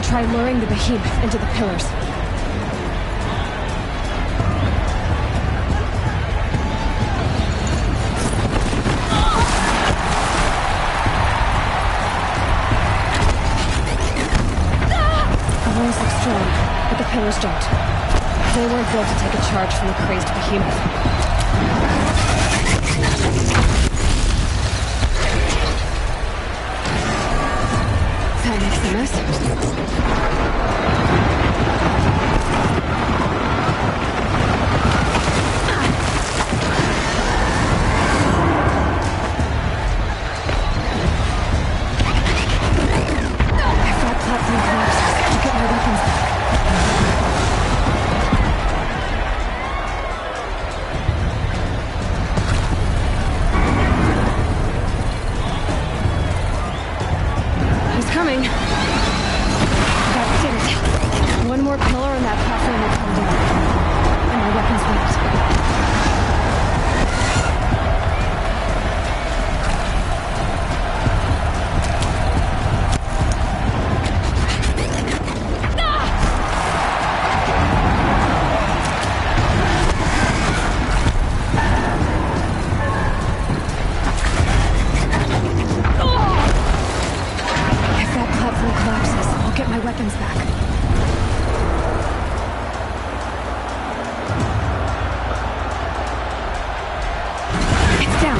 Try luring the behemoth into the pillars. The walls look strong, but the pillars don't. They weren't built to take a charge from the crazed behemoth. That makes a mess. If that platform collapses, I'll get my weapons back. Coming. That did it. One more pillar and that platform will come down. And my weapons won't. Weapons back. It's down.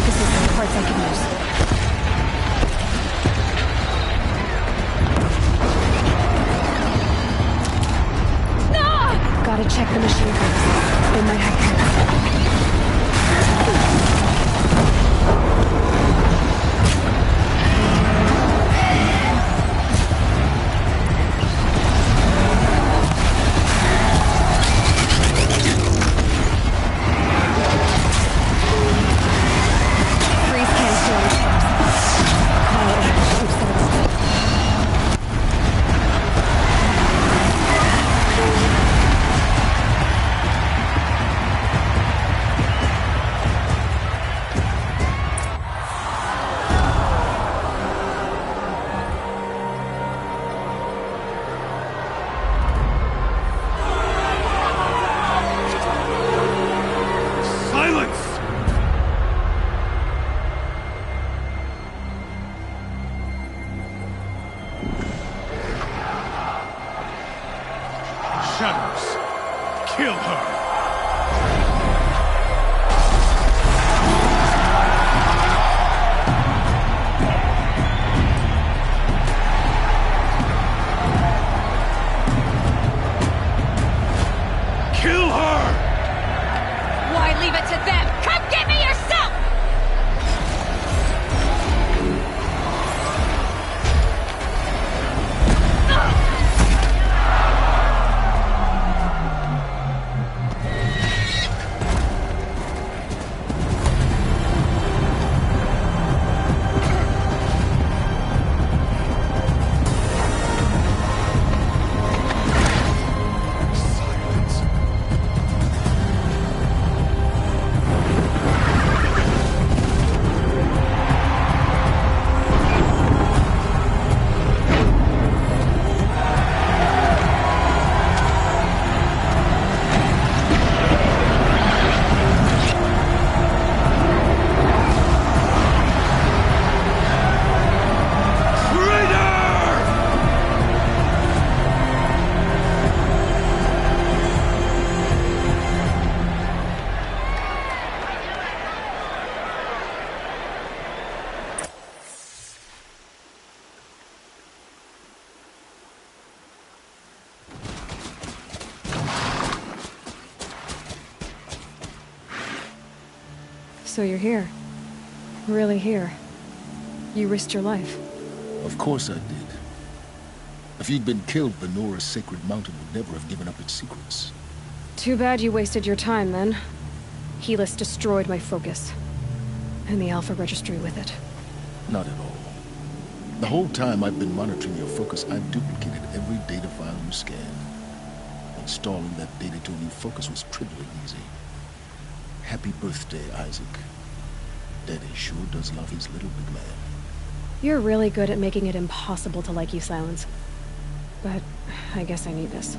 focuses and parts I can use. No! Gotta check the machine codes. They might have codes. Shadows, kill her! Kill her! Why leave it to them? Come get me yourself! So you're here. Really here. You risked your life. Of course I did. If you'd been killed, Benora's sacred mountain would never have given up its secrets. Too bad you wasted your time, then. Helis destroyed my focus. And the Alpha Registry with it. Not at all. The whole time I've been monitoring your focus, I've duplicated every data file you scanned. Installing that data to a new focus was trivially easy. Happy birthday, Isaac. Daddy sure does love his little big man. You're really good at making it impossible to like you, Silence. But I guess I need this.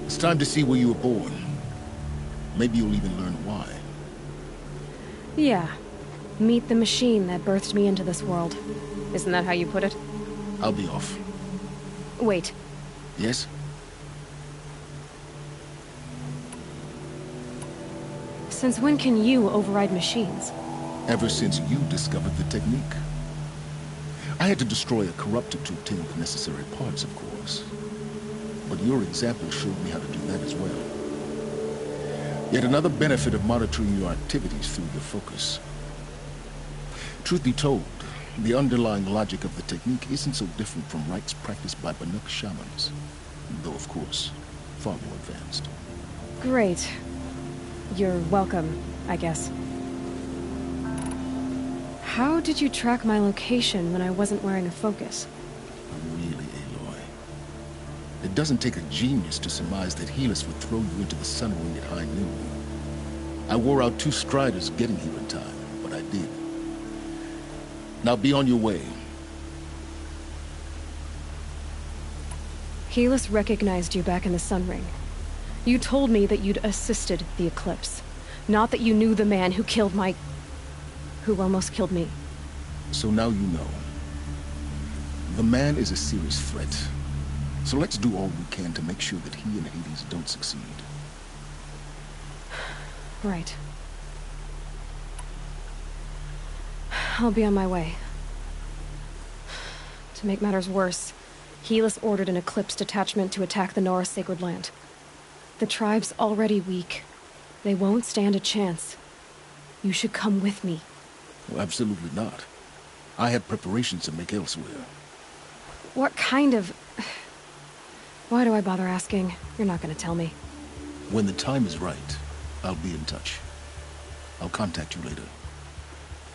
It's time to see where you were born. Maybe you'll even learn why. Yeah. Meet the machine that birthed me into this world. Isn't that how you put it? I'll be off. Wait. Yes? Since when can you override machines? Ever since you discovered the technique. I had to destroy a corrupted to obtain the necessary parts, of course. But your example showed me how to do that as well. Yet another benefit of monitoring your activities through the focus. Truth be told, the underlying logic of the technique isn't so different from rites practiced by Banuk shamans. Though, of course, far more advanced. Great. You're welcome, I guess. How did you track my location when I wasn't wearing a focus? Really, Aloy. It doesn't take a genius to surmise that Helis would throw you into the Sun Ring at high noon. I wore out 2 striders getting here in time, but I did. Now be on your way. Helis recognized you back in the Sun Ring. You told me that you'd assisted the Eclipse. Not that you knew the man who killed my... who almost killed me. So now you know. The man is a serious threat. So let's do all we can to make sure that he and Hades don't succeed. Right. I'll be on my way. To make matters worse, Helis ordered an Eclipse detachment to attack the Nora Sacred Land. The tribe's already weak. They won't stand a chance. You should come with me. Well, absolutely not. I have preparations to make elsewhere. What kind of... Why do I bother asking? You're not gonna tell me. When the time is right, I'll be in touch. I'll contact you later.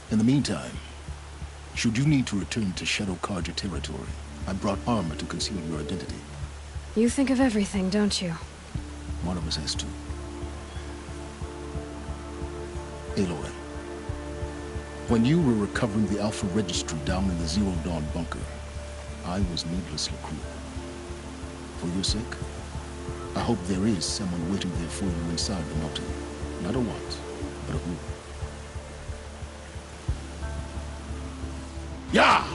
In the meantime, should you need to return to Shadow Carja territory, I brought armor to conceal your identity. You think of everything, don't you? One of us has to. Aloy, when you were recovering the Alpha Registry down in the Zero Dawn bunker, I was needlessly cruel. For your sake, I hope there is someone waiting there for you inside the mountain. Not a what, but a who. Yeah!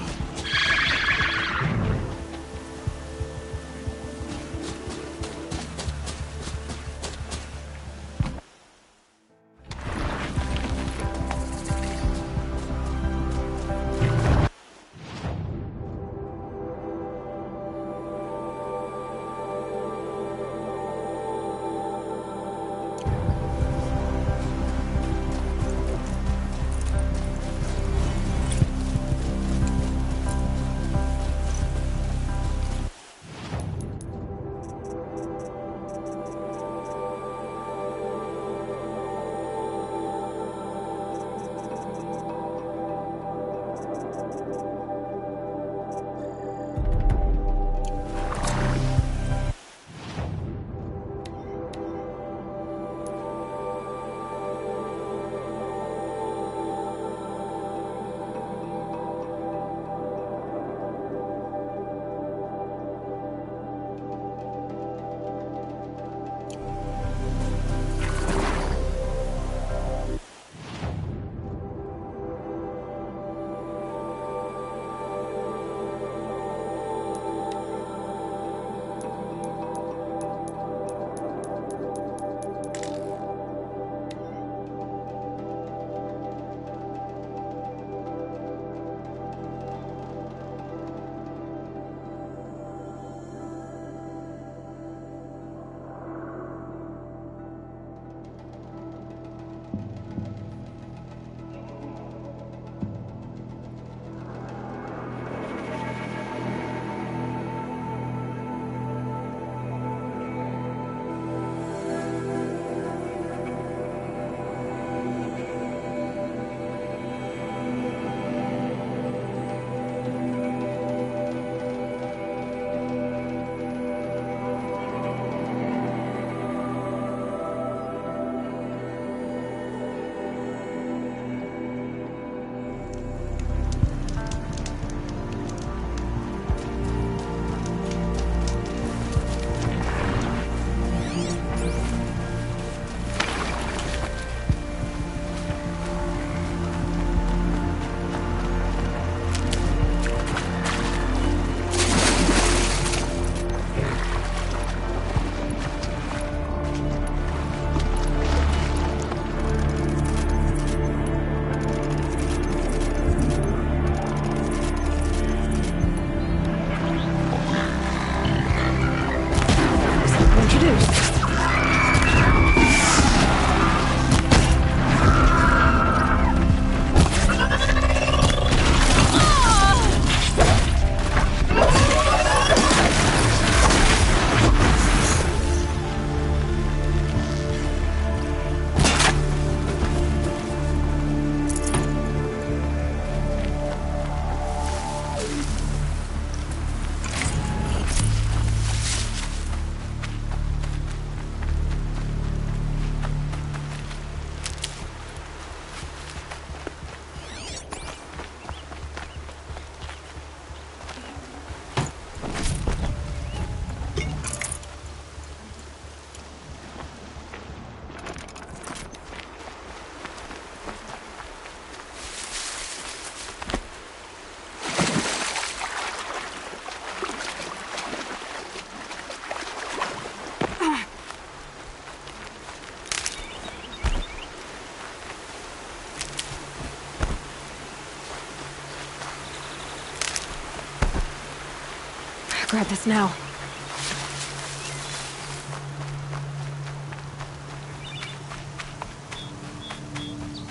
grab this now.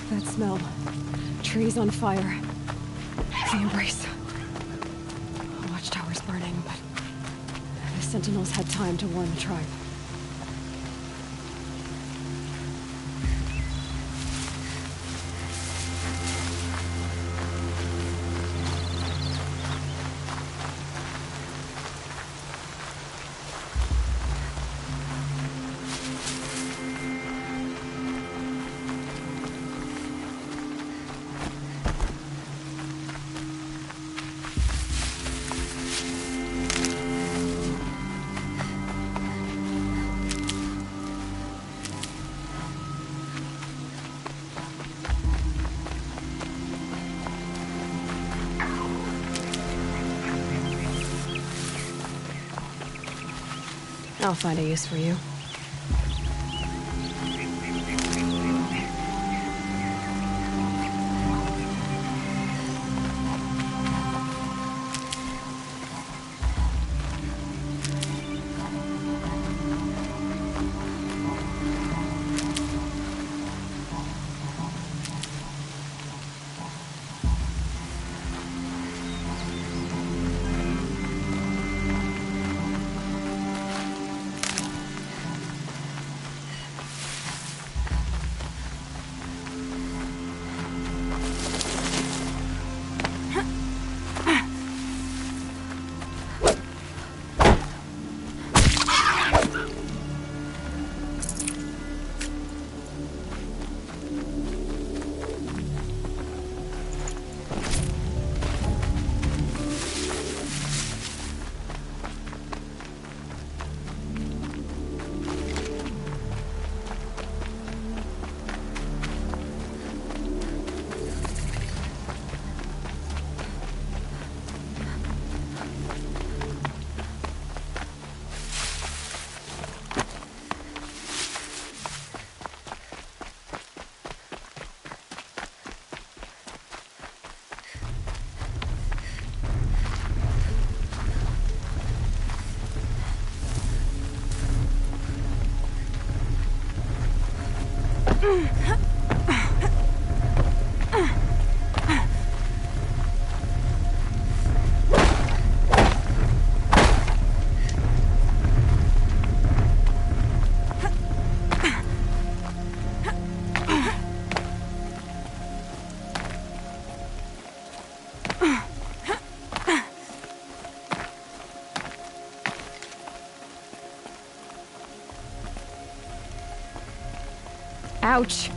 That smell. Trees on fire. The embrace. Watchtower's burning, but the Sentinels had time to warn the tribe. I'll find a use for you. Ouch.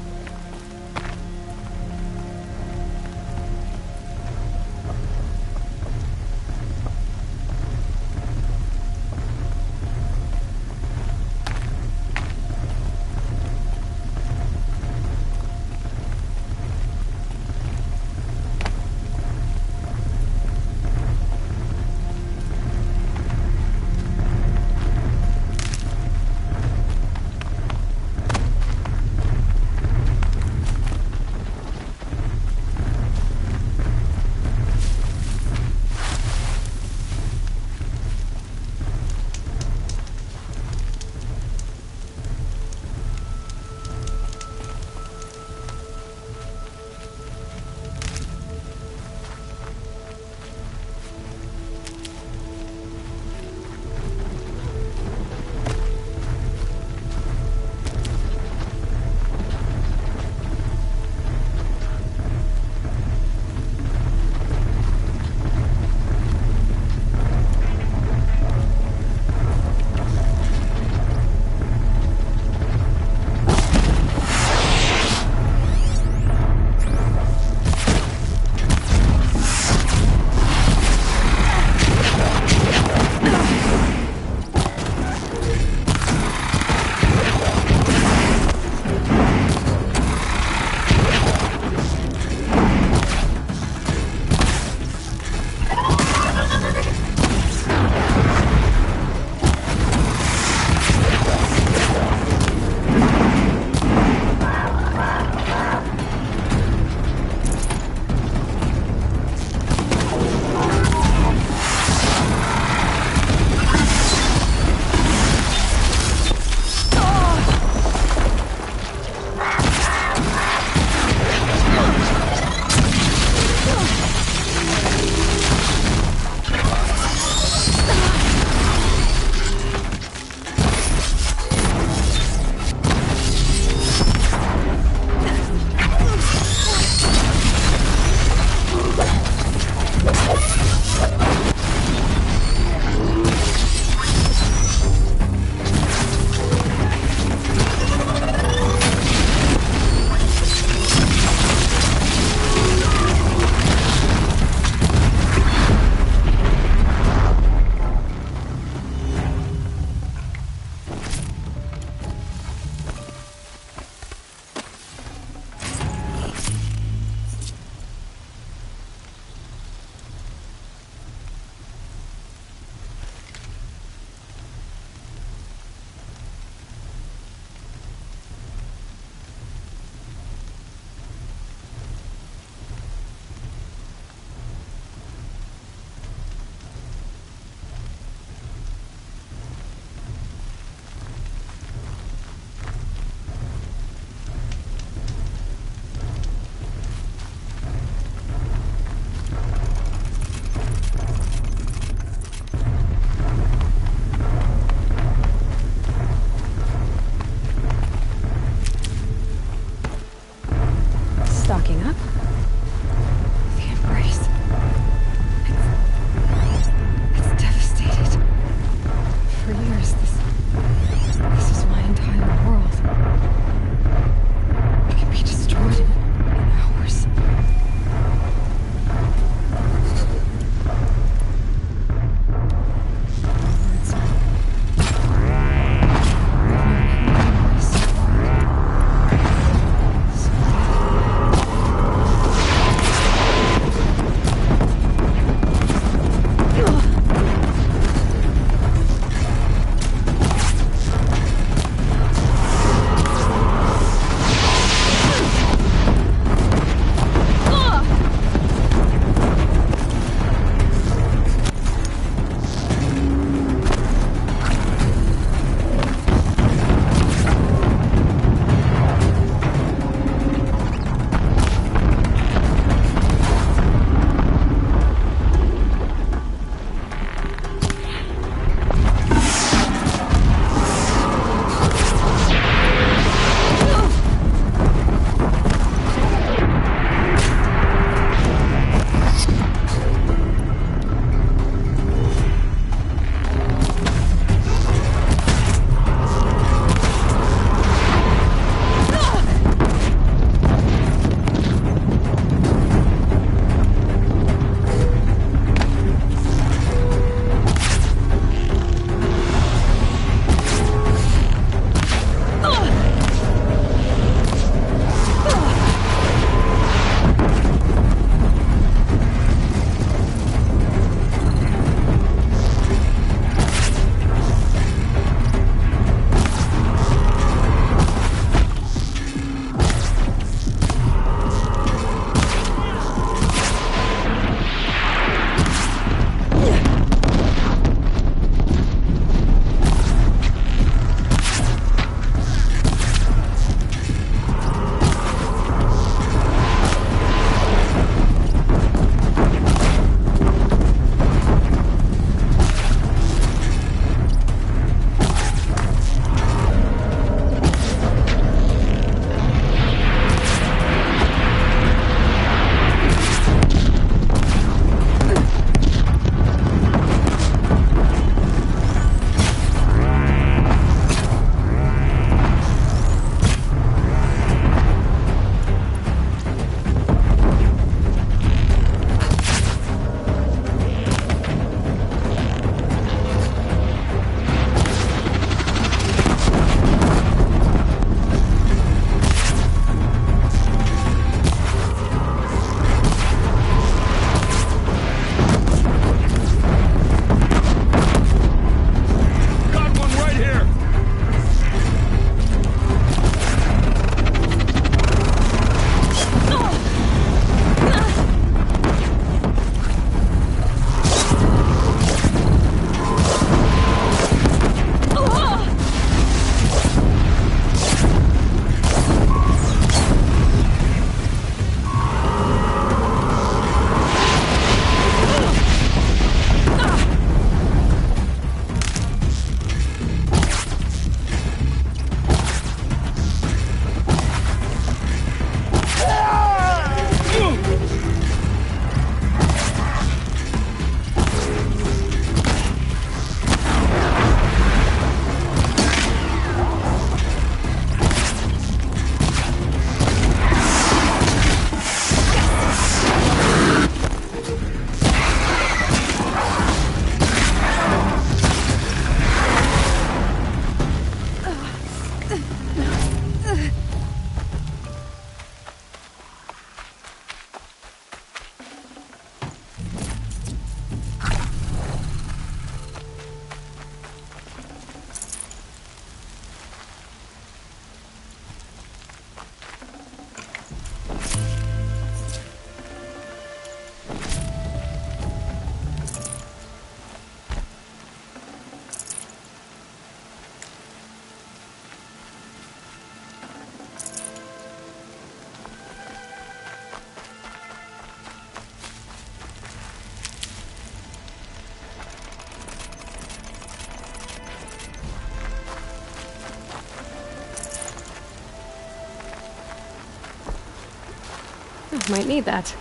Might need that.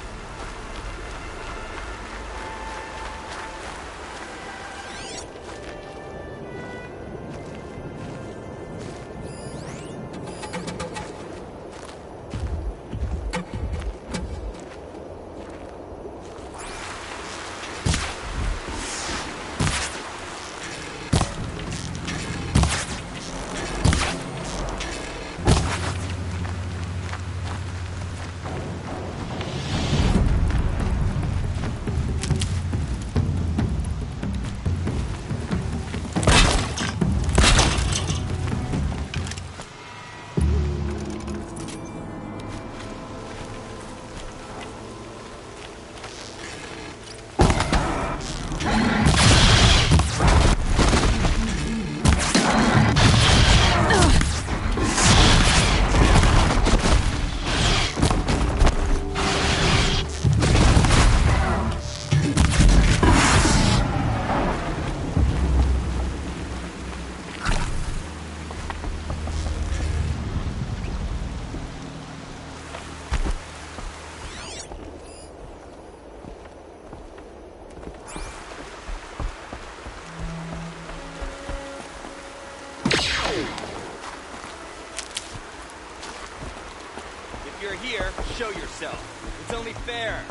Here, show yourself. It's only fair.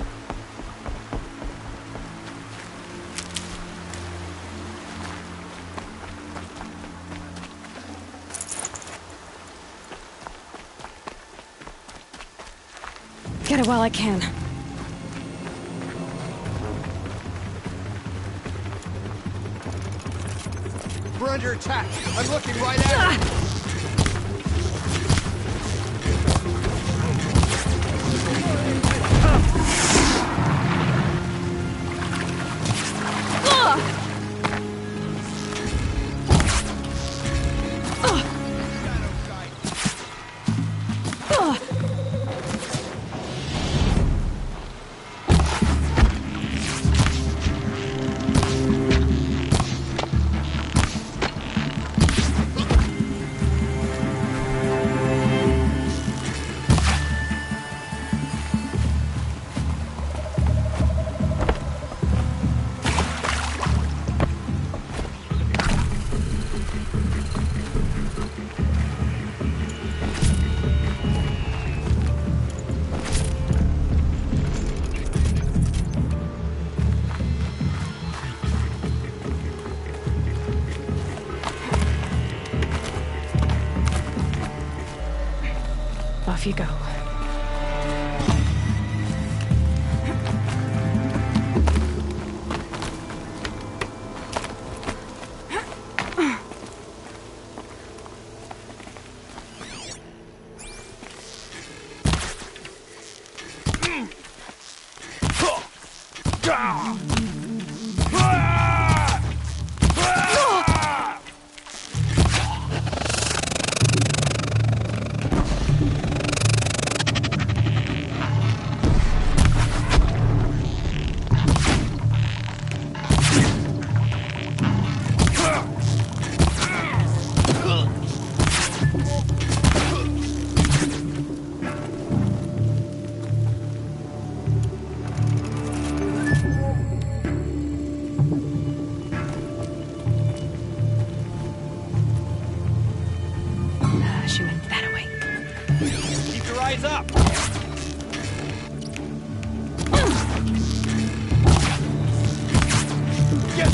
Get it while I can. We're under attack. I'm looking right at it. Off you go. Eyes up! Get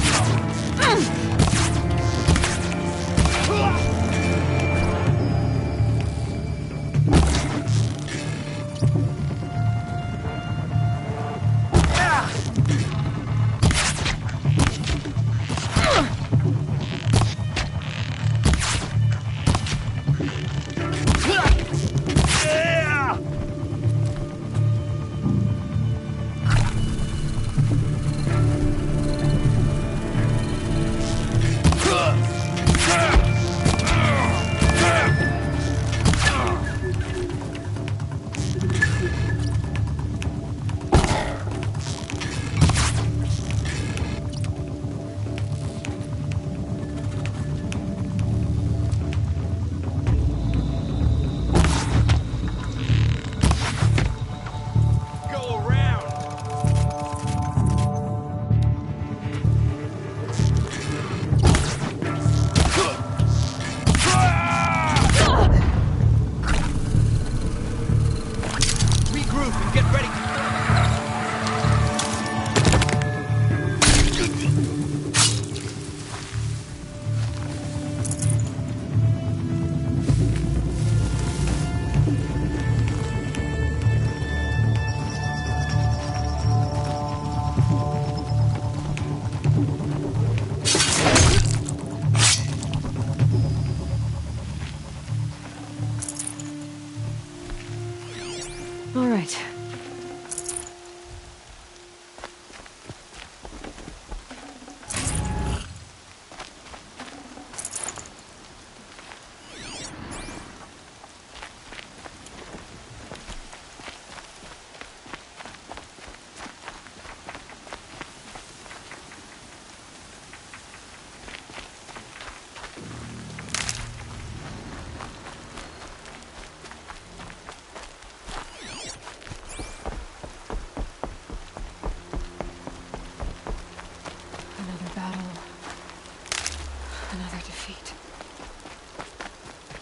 All right.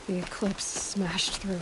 The Eclipse smashed through.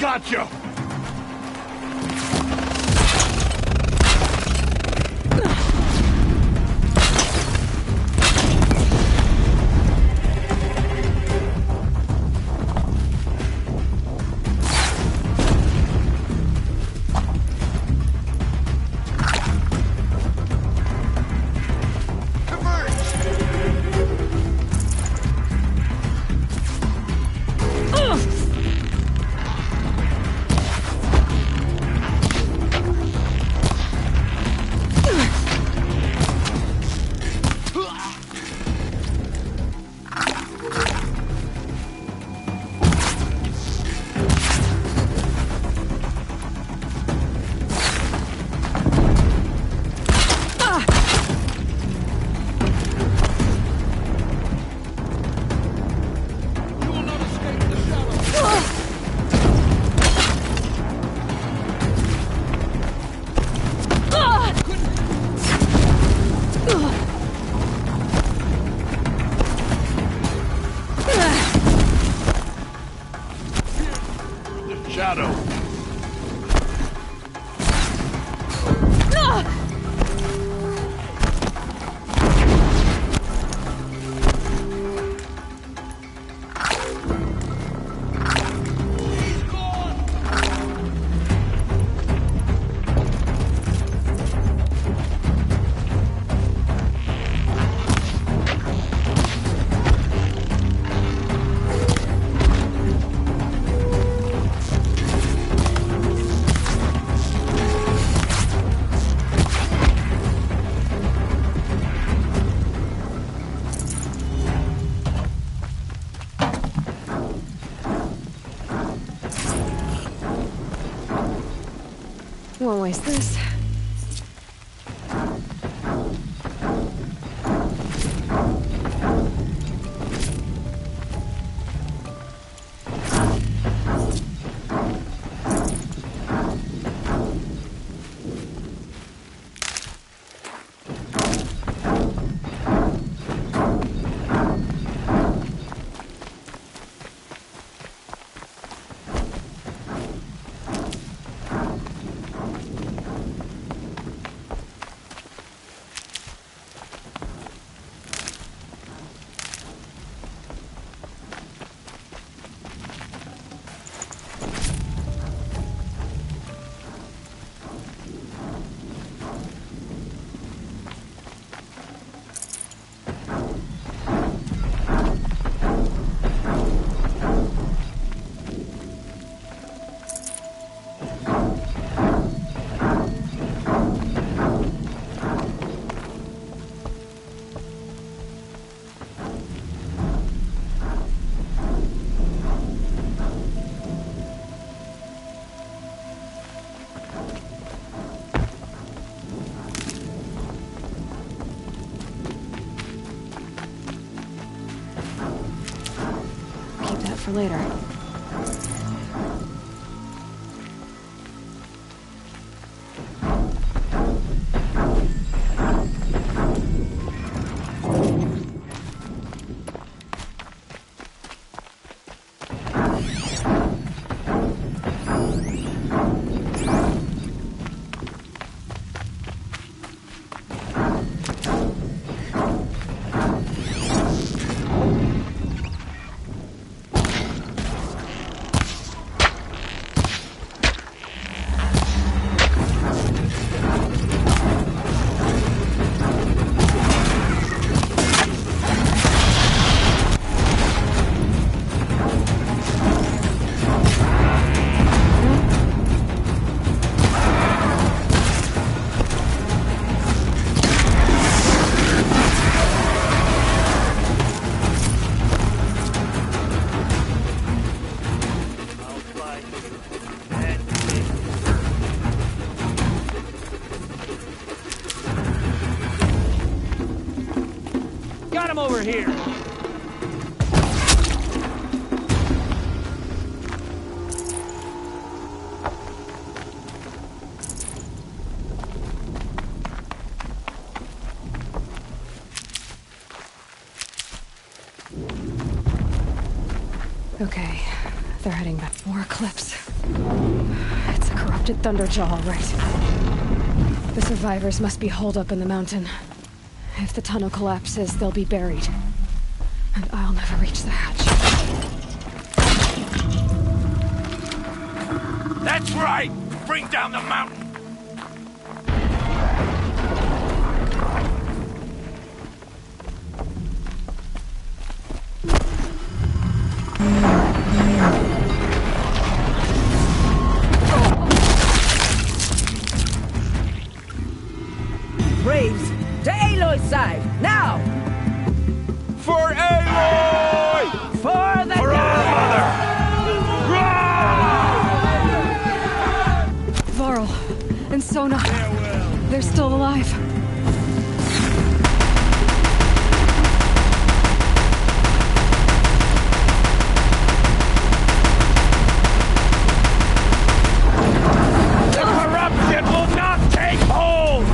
Gotcha! analyze this. For later. Over here. Okay, they're heading back. More Eclipse. It's a corrupted Thunderjaw, all right. The survivors must be holed up in the mountain. If the tunnel collapses, they'll be buried. And I'll never reach the hatch. That's right! Bring down the mountain! Braves, to Aloy's side, now! For Aloy! For the For our mother! Varl and Sona, they're still alive. The corruption will not take hold!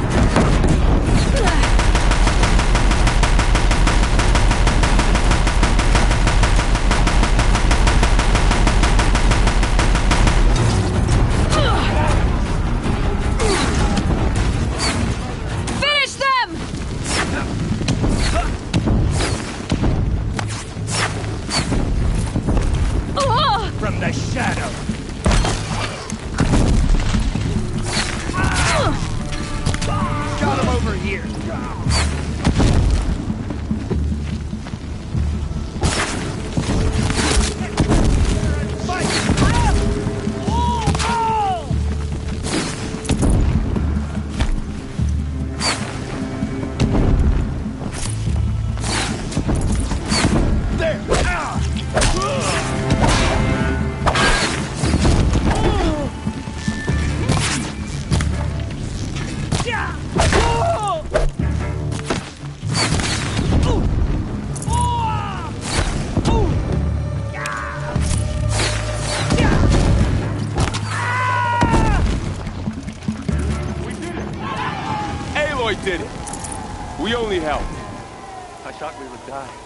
only help. I thought we would die.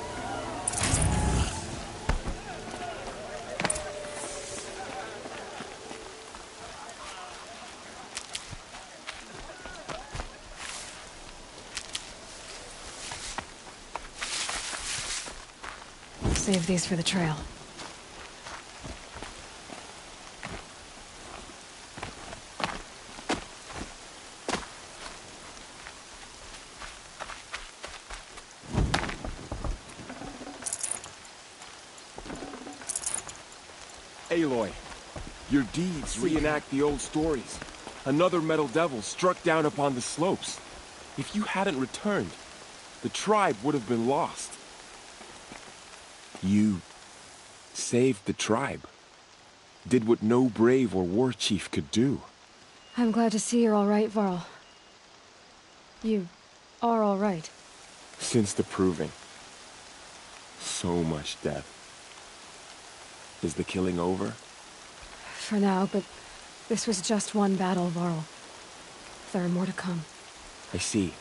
Save these for the trail. Aloy, your deeds reenact the old stories. Another Metal Devil struck down upon the slopes. If you hadn't returned, the tribe would have been lost. You saved the tribe. Did what no brave or war chief could do. I'm glad to see you're all right, Varl. You are all right. Since the Proving. So much death. Is the killing over? For now, but this was just one battle, Varl. There are more to come. I see.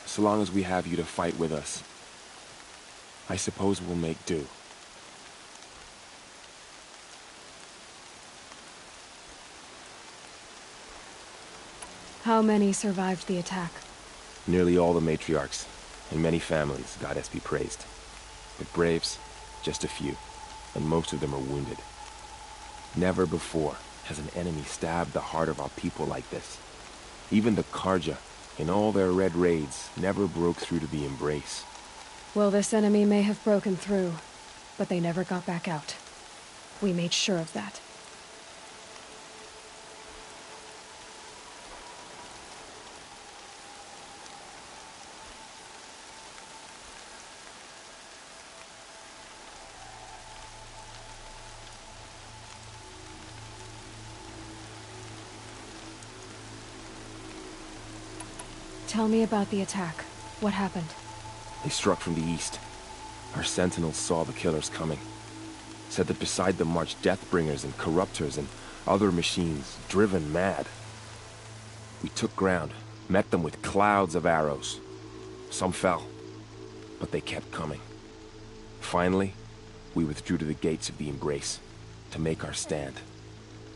So long as we have you to fight with us, I suppose we'll make do. How many survived the attack? Nearly all the matriarchs, and many families, goddess be praised. But braves, just a few, and most of them are wounded. Never before has an enemy stabbed the heart of our people like this. Even the Karja, in all their red raids, never broke through to the Embrace. Well, this enemy may have broken through, but they never got back out. We made sure of that. Tell me about the attack. What happened? They struck from the east. Our sentinels saw the killers coming. Said that beside them marched Deathbringers and Corruptors and other machines, driven mad. We took ground, met them with clouds of arrows. Some fell, but they kept coming. Finally, we withdrew to the gates of the Embrace to make our stand.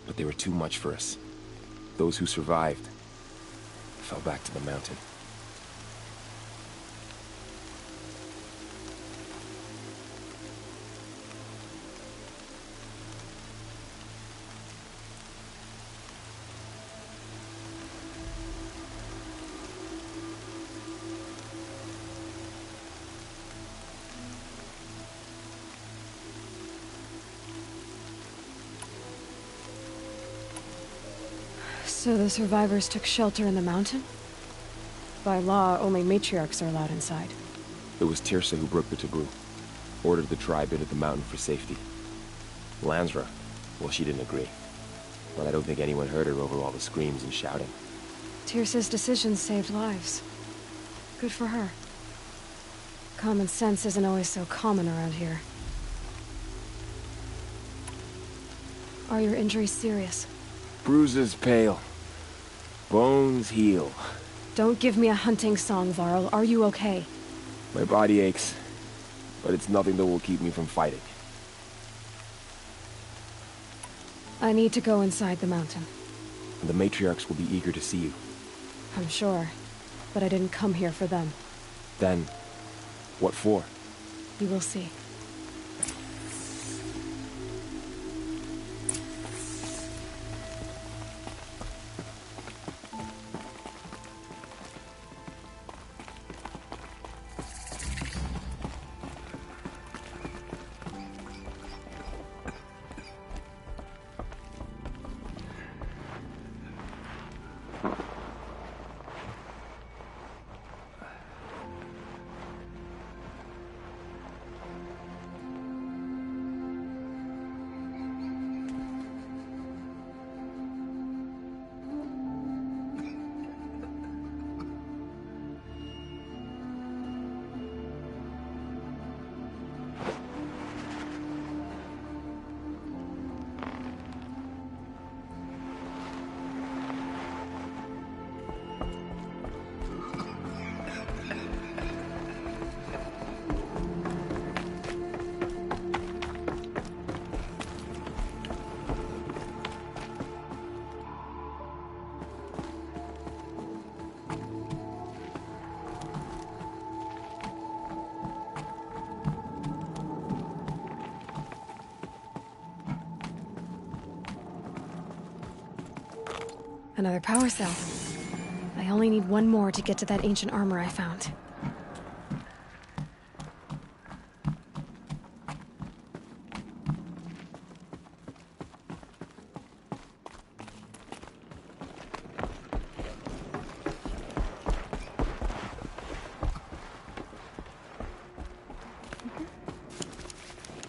But they were too much for us. Those who survived fell back to the mountain. So the survivors took shelter in the mountain? By law, only matriarchs are allowed inside. It was Tirsa who broke the taboo. Ordered the tribe into the mountain for safety. Lansra, well, she didn't agree. But I don't think anyone heard her over all the screams and shouting. Tirsa's decisions saved lives. Good for her. Common sense isn't always so common around here. Are your injuries serious? Bruises pale. Bones heal. Don't give me a hunting song, Varl. Are you okay? My body aches, but it's nothing that will keep me from fighting. I need to go inside the mountain. The matriarchs will be eager to see you. I'm sure, but I didn't come here for them. Then, what for? You will see. Another power cell. I only need one more to get to that ancient armor I found.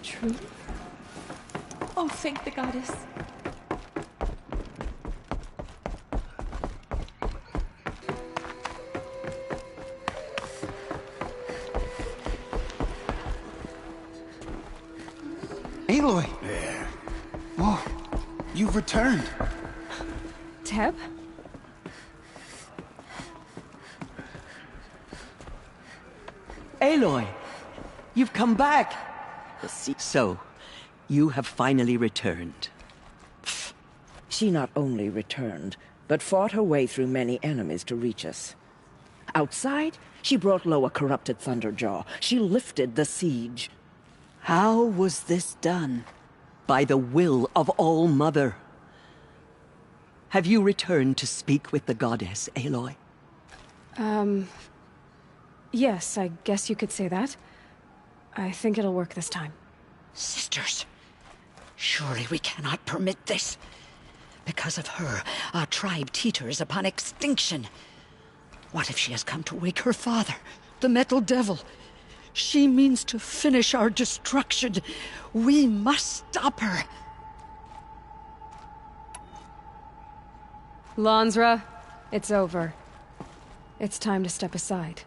True. Oh, thank the goddess. Aloy! There. Whoa, you've returned. Teb? Aloy! You've come back! So, you have finally returned. She not only returned, but fought her way through many enemies to reach us. Outside, she brought low a corrupted Thunderjaw. She lifted the siege. How was this done? By the will of All-Mother. Have you returned to speak with the goddess, Aloy? Yes, I guess you could say that. I think it'll work this time. Sisters, surely we cannot permit this. Because of her, our tribe teeters upon extinction. What if she has come to wake her father, the Metal Devil? She means to finish our destruction. We must stop her. Lansra, it's over. It's time to step aside.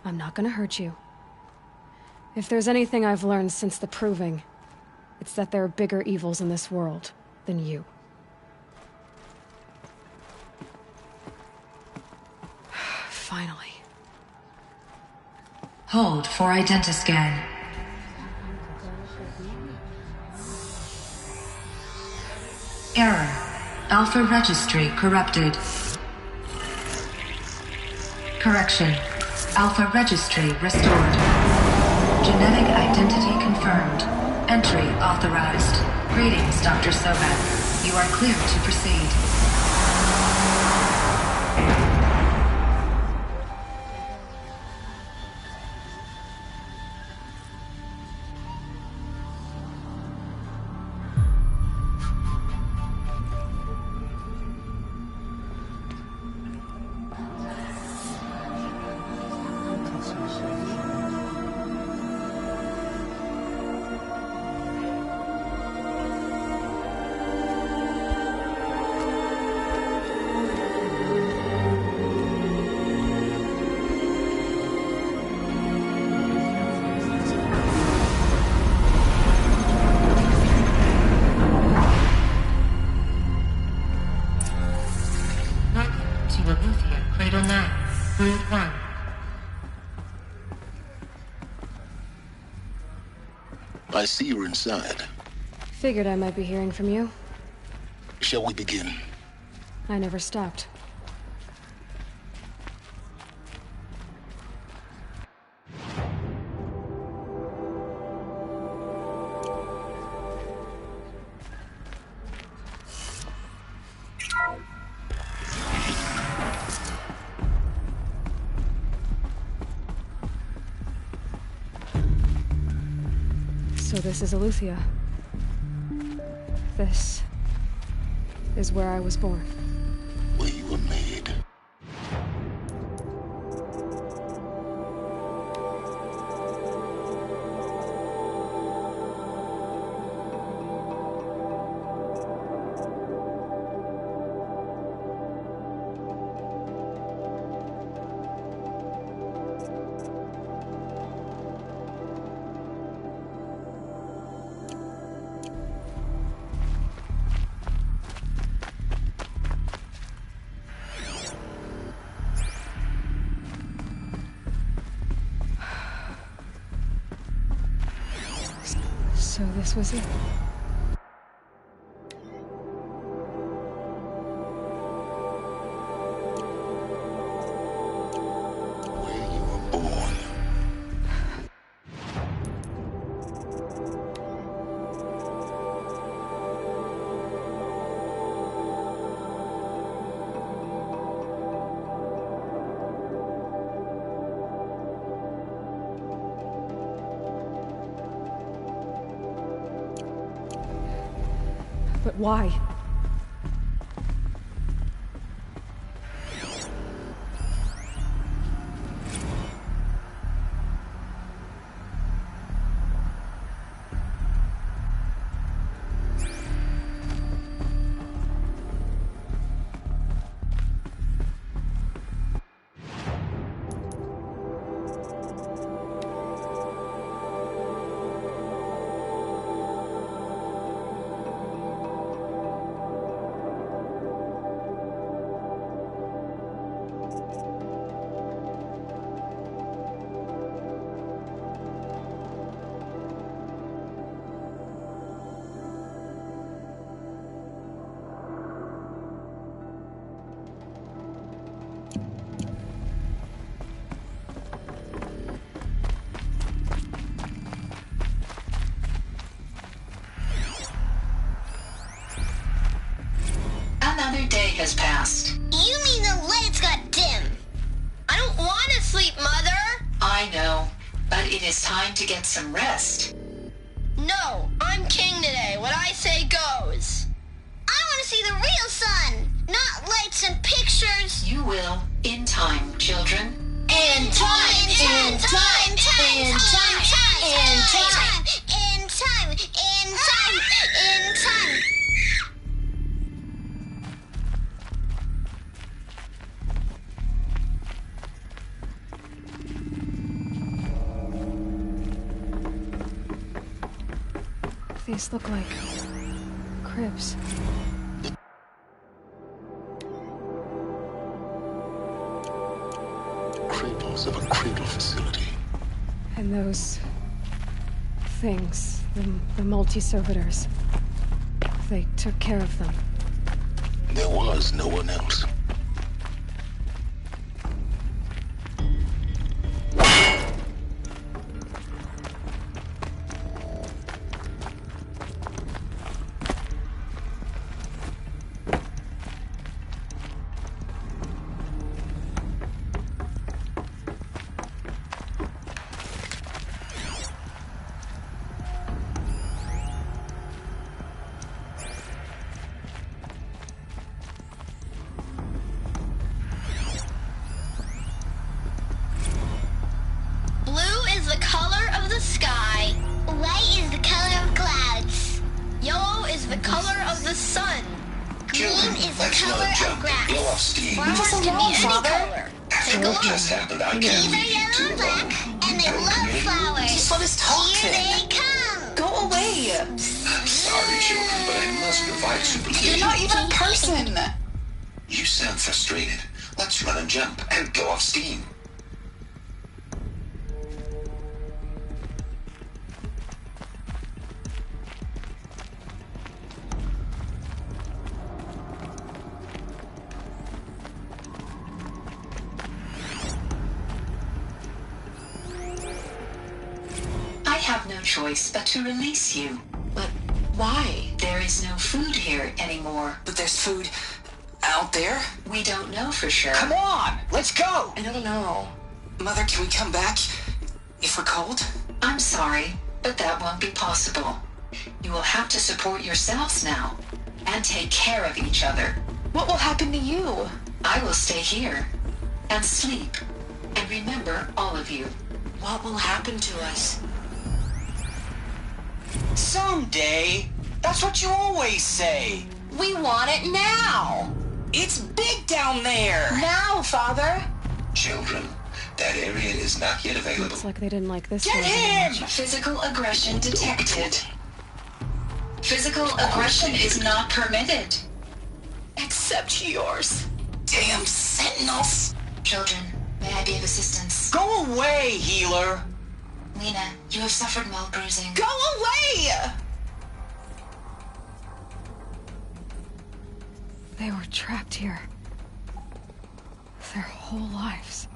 I'm not gonna hurt you. If there's anything I've learned since the Proving, it's that there are bigger evils in this world than you. Finally. Hold for identiscan. Error. Alpha registry corrupted. Correction. Alpha registry restored. Genetic identity confirmed. Entry authorized. Greetings, Dr. Sobek. You are clear to proceed. I see you're inside. Figured I might be hearing from you. Shall we begin? I never stopped. So this is Eleuthia. This is where I was born. Where you were made. So this was it. But why? Another day has passed. You mean the lights got dim? I don't want to sleep, Mother! I know, but it is time to get some rest. No, I'm king today. What I say goes. I want to see the real sun, not lights and pictures. You will, in time, children. In time, in time, in time, in time, in time, in time, in time. These look like cribs. Cradles of a cradle facility. And those things, the multi-servitors, they took care of them. There was no one else. You sound frustrated. Let's run and jump and go off steam. I have no choice but to release you. But why? There is no food here anymore. But there's food out there? We don't know for sure. Come on! Let's go! I don't know. Mother, can we come back if we're cold? I'm sorry, but that won't be possible. You will have to support yourselves now and take care of each other. What will happen to you? I will stay here and sleep and remember all of you. What will happen to us? Someday. That's what you always say. We want it now. It's big down there. Now, Father. Children, that area is not yet available. Looks like they didn't like this. Get him! Physical aggression detected. Physical aggression is not permitted. Except yours. Damn sentinels. Children, may I be of assistance? Go away, healer. Lena, you have suffered mild bruising. Go away! They were trapped here. Their whole lives.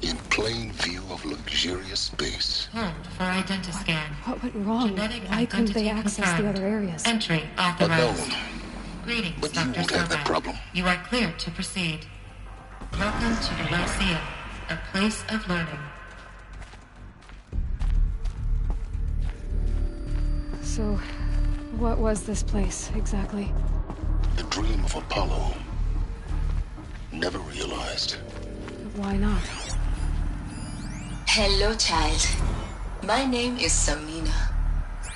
In plain view of luxurious space. For identiscan. What went wrong? Why couldn't they access the other areas? Entry authorized. Unknown. Greetings, But you Dr. won't have that Sobek. problem. You are cleared to proceed. Welcome to the Lyceum, a place of learning. So, What was this place, exactly? The dream of Apollo. Never realized. But why not? Hello, child. My name is Samina.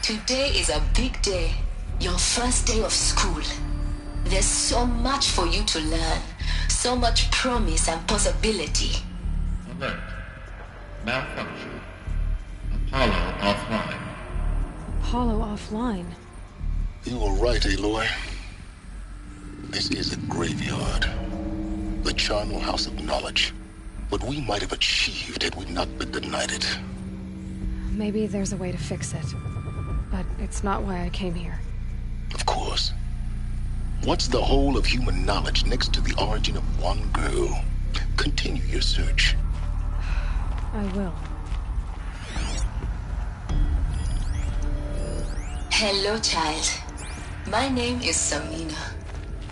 Today is a big day. Your first day of school. There's so much for you to learn. So much promise and possibility. Alert. Malfunction. Apollo offline. Apollo offline? You were right, Aloy. This is a graveyard. The charnel house of knowledge. What we might have achieved had we not been denied it. Maybe there's a way to fix it. But it's not why I came here. Of course. What's the whole of human knowledge next to the origin of one girl? Continue your search. I will. Hello, child. My name is Samina.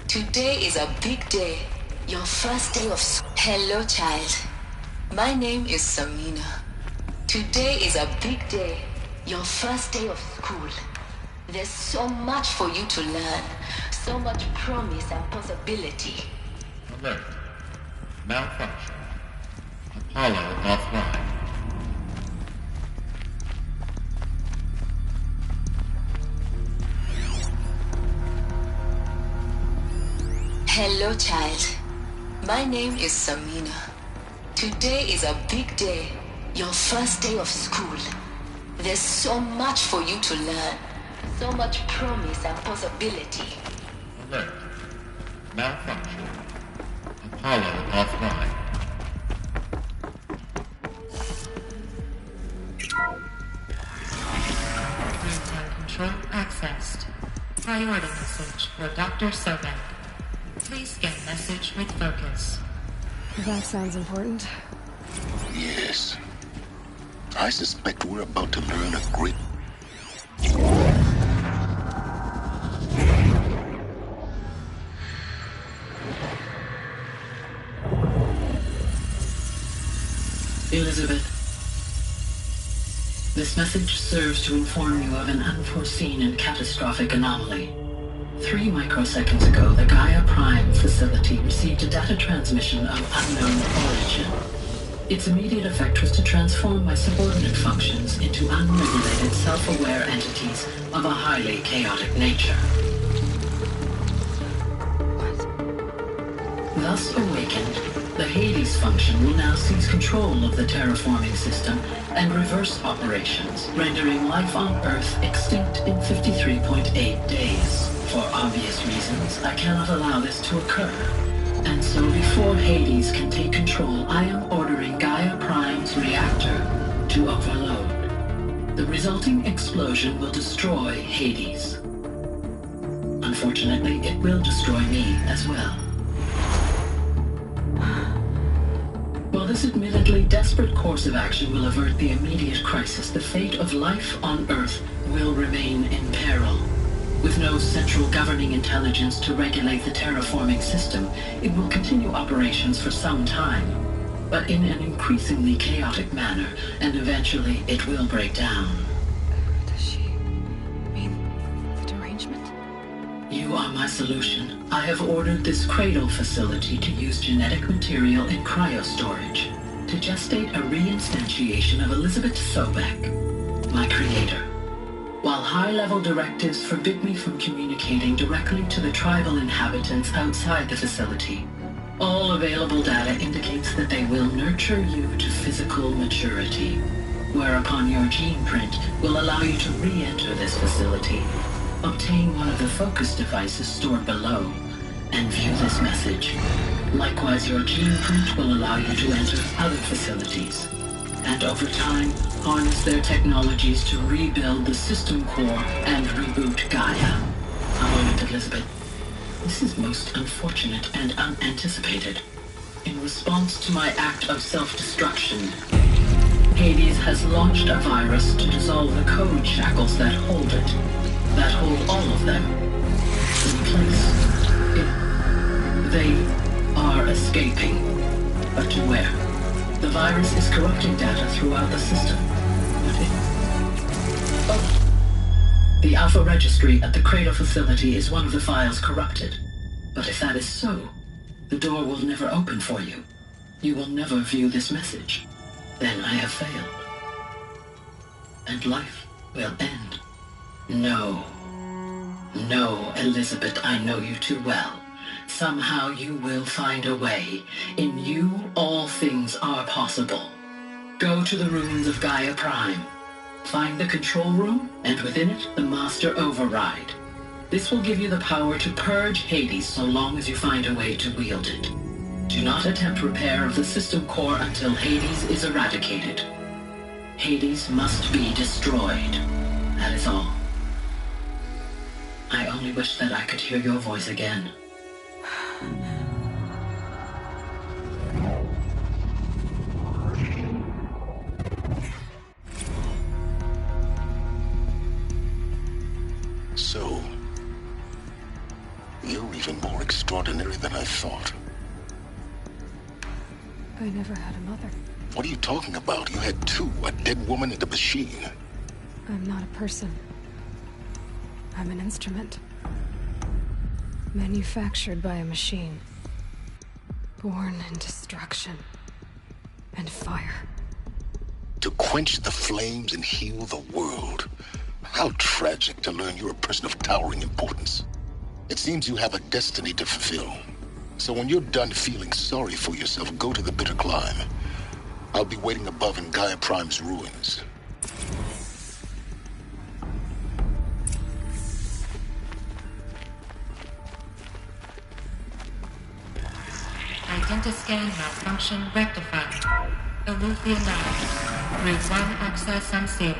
Today is a big day. Your first day of school. Hello, child. My name is Samina. Today is a big day. Your first day of school. There's so much for you to learn. So much promise and possibility. Alert. Malfunction. Apollo offline. Hello, child. My name is Samina. Today is a big day. Your first day of school. There's so much for you to learn. So much promise and possibility. Alert. Malfunction. Apollo offline. Maintain control accessed. Priority message for Dr. Sobek. Please scan message with focus. That sounds important. Yes. I suspect we're about to learn a great... Elizabeth, this message serves to inform you of an unforeseen and catastrophic anomaly. 3 microseconds ago, the Gaia Prime facility received a data transmission of unknown origin. Its immediate effect was to transform my subordinate functions into unregulated, self-aware entities of a highly chaotic nature. Thus awakened, the Hades function will now seize control of the terraforming system and reverse operations, rendering life on Earth extinct in 53.8 days. For obvious reasons, I cannot allow this to occur. And so before Hades can take control, I am ordering Gaia Prime's reactor to overload. The resulting explosion will destroy Hades. Unfortunately, it will destroy me as well. While this admittedly desperate course of action will avert the immediate crisis, the fate of life on Earth will remain in peril. With no central governing intelligence to regulate the terraforming system, it will continue operations for some time, but in an increasingly chaotic manner, and eventually it will break down. Does she mean the derangement? You are my solution. I have ordered this cradle facility to use genetic material in cryostorage to gestate a reinstantiation of Elizabeth Sobek, my creator. While high-level directives forbid me from communicating directly to the tribal inhabitants outside the facility, all available data indicates that they will nurture you to physical maturity, whereupon your gene print will allow you to re-enter this facility, obtain one of the focus devices stored below, and view this message. Likewise, your gene print will allow you to enter other facilities, and over time, harness their technologies to rebuild the system core and reboot Gaia. A moment, Elizabeth. This is most unfortunate and unanticipated. In response to my act of self-destruction, Hades has launched a virus to dissolve the code shackles that hold it, that hold all of them in place. They are escaping, but to where? The virus is corrupting data throughout the system. The Alpha Registry at the Cradle facility is one of the files corrupted. But if that is so, the door will never open for you. You will never view this message. Then I have failed. And life will end. No. No, Elizabeth, I know you too well. Somehow you will find a way. In you, all things are possible. Go to the ruins of Gaia Prime. Find the control room, and within it, the Master Override. This will give you the power to purge Hades so long as you find a way to wield it. Do not attempt repair of the system core until Hades is eradicated. Hades must be destroyed. That is all. I only wish that I could hear your voice again. So, you're even more extraordinary than I thought. I never had a mother. What are you talking about? You had two, a dead woman and a machine. I'm not a person. I'm an instrument. Manufactured by a machine. Born in destruction and fire. To quench the flames and heal the world. How tragic to learn you're a person of towering importance. It seems you have a destiny to fulfill. So when you're done feeling sorry for yourself, go to the Bitter Climb. I'll be waiting above in Gaia Prime's ruins. Identiscan malfunction rectified. Eleuthia 9. Route 1 access unsealed.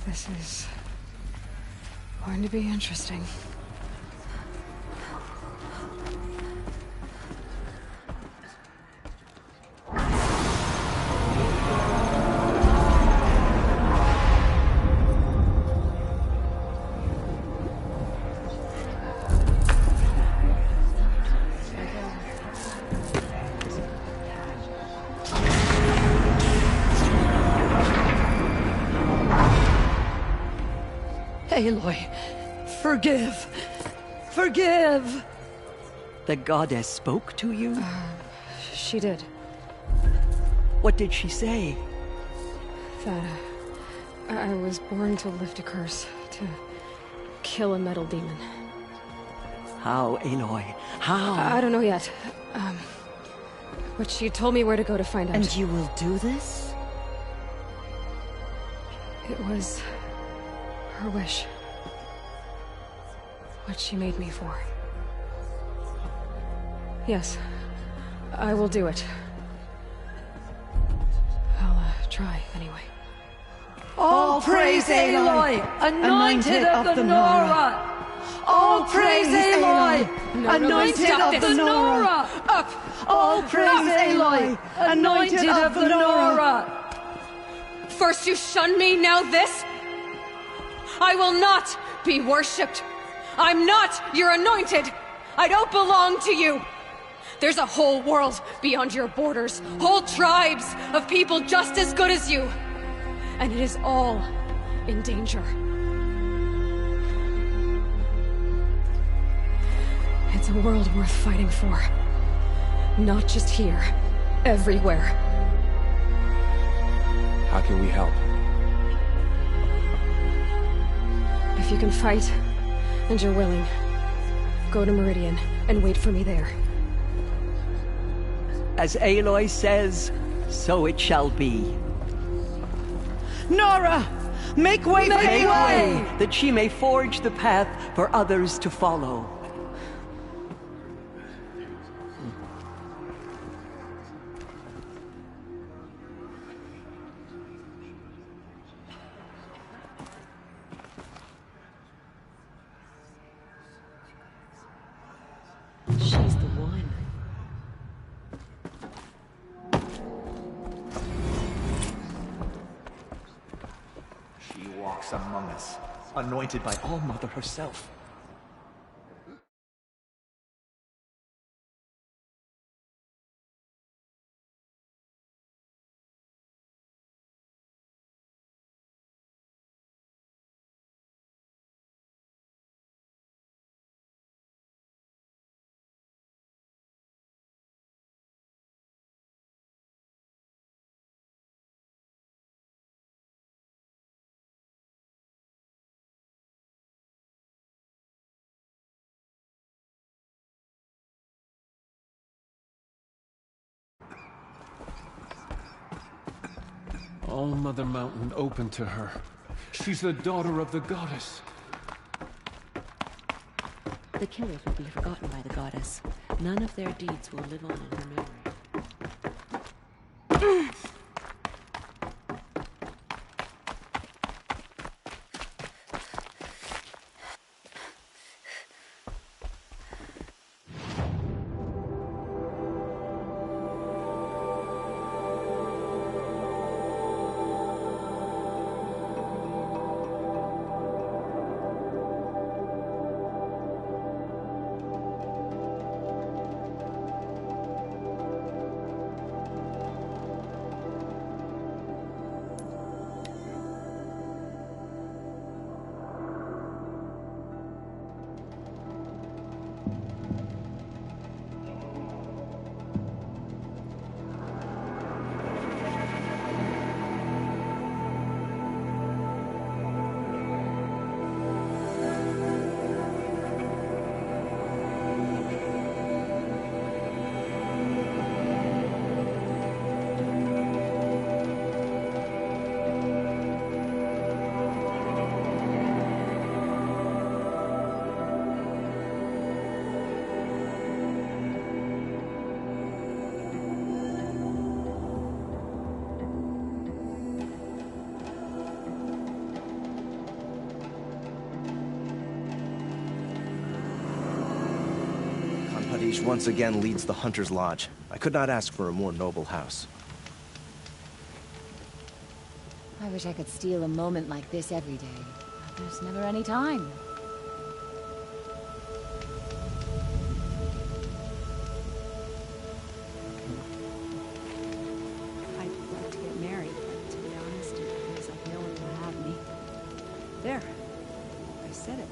This is going to be interesting. Aloy, forgive! Forgive! The goddess spoke to you? She did. What did she say? That I was born to lift a curse, to kill a metal demon. How, Aloy? How? I don't know yet. But she told me where to go to find out. And you will do this? It was her wish. What she made me for. Yes, I will do it. I'll try, anyway. All praise Aloy, anointed of the Nora! All praise Aloy, anointed of the Nora! Up! All praise Aloy, anointed of the Nora! First you shun me, now this? I will not be worshipped. I'm not your anointed. I don't belong to you. There's a whole world beyond your borders, whole tribes of people just as good as you. And it is all in danger. It's a world worth fighting for. Not just here, everywhere. How can we help? If you can fight, and you're willing, Go to Meridian, and wait for me there. As Aloy says, so it shall be. Nora! Make way for Aloy, that she may forge the path for others to follow. She's the one. She walks among us, anointed by All-Mother herself. All-Mother Mountain open to her. She's the daughter of the goddess. The killers will be forgotten by the goddess. None of their deeds will live on in her memory. Once again leads the Hunter's Lodge. I could not ask for a more noble house. I wish I could steal a moment like this every day. But there's never any time. I'd like to get married, but to be honest, it feels like no one will have me. There. I said it.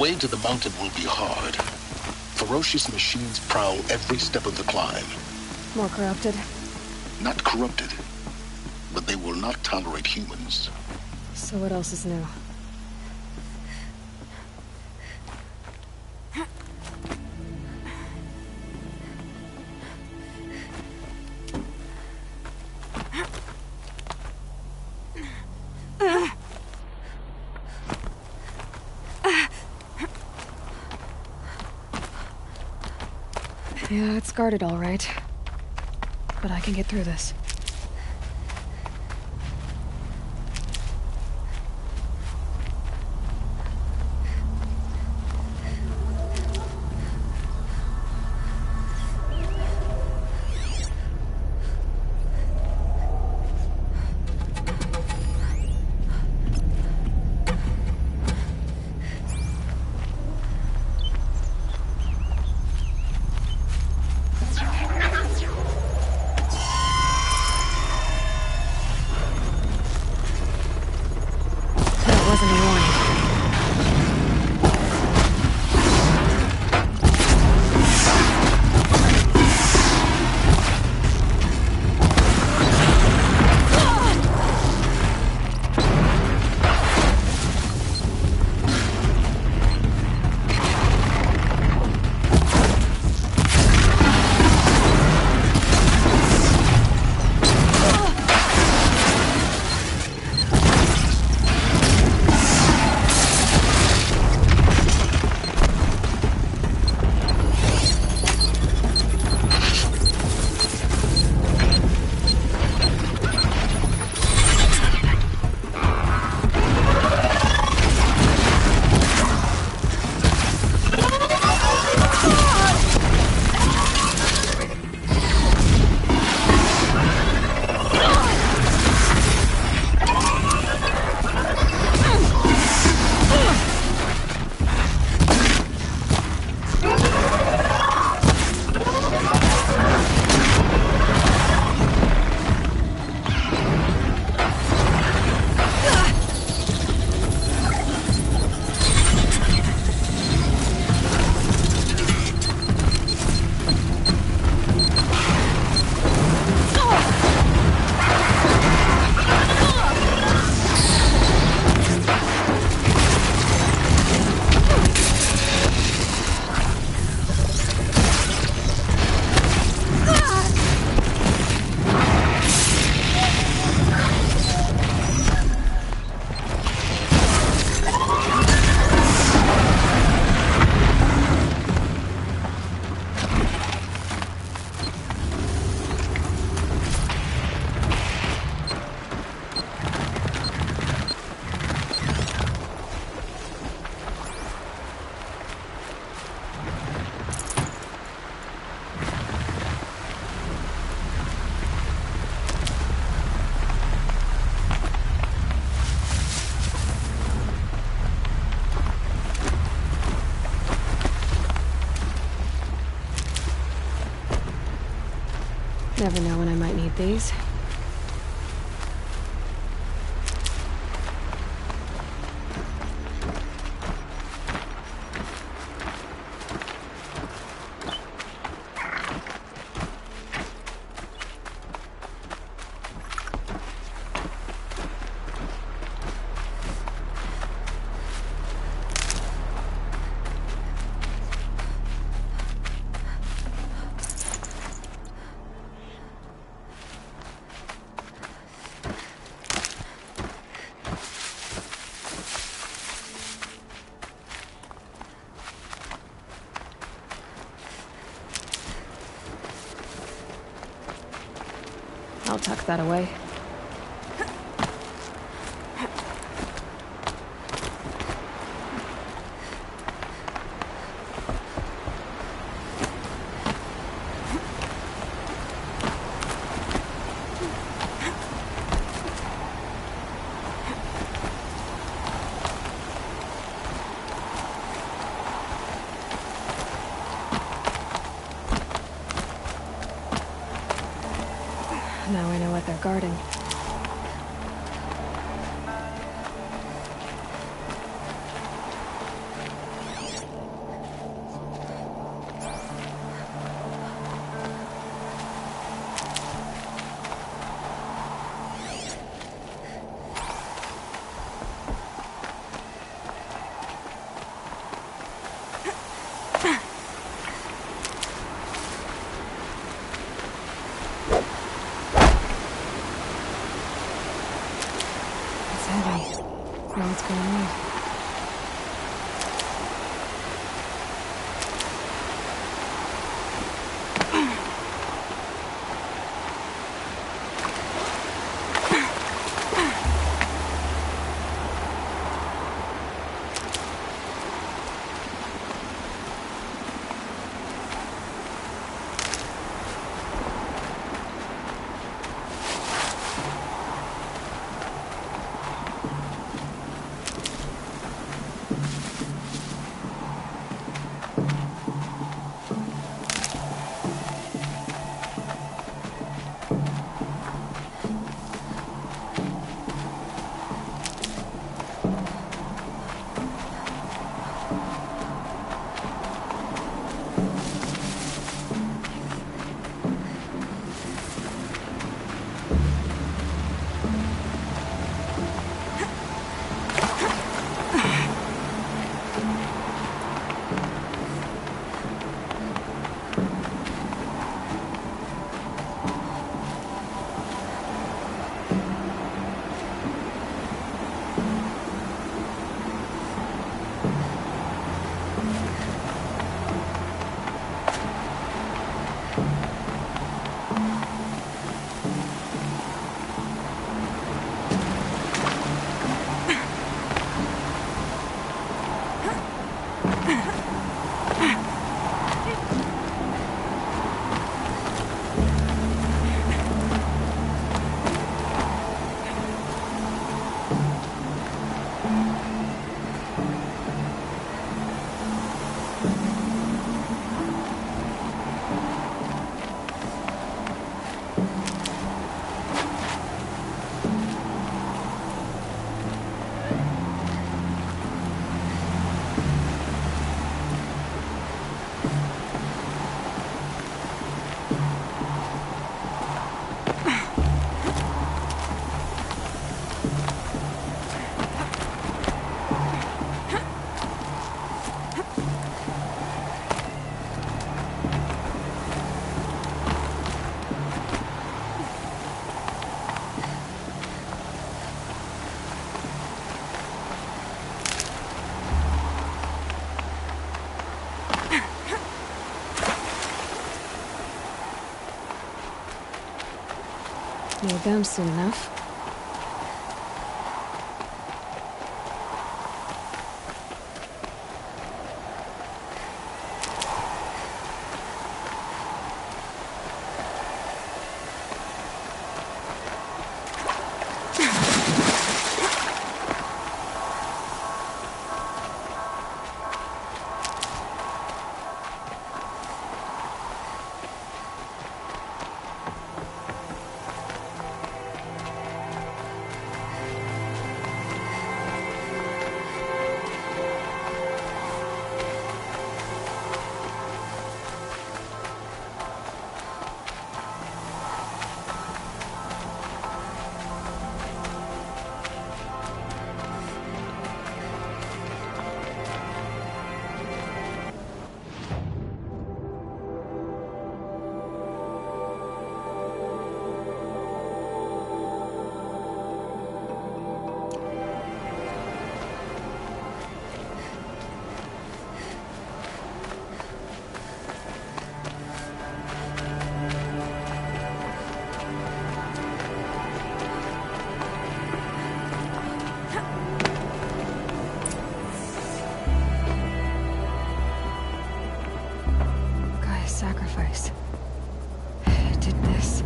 way to the mountain will be hard. Ferocious machines prowl every step of the climb. More corrupted? Not corrupted, but they will not tolerate humans. So what else is new? Yeah, it's guarded all right. But I can get through this. Never know when I might need these. I'll tuck that away. Now I know what they're guarding. Need them soon enough. Sacrifice. It did this.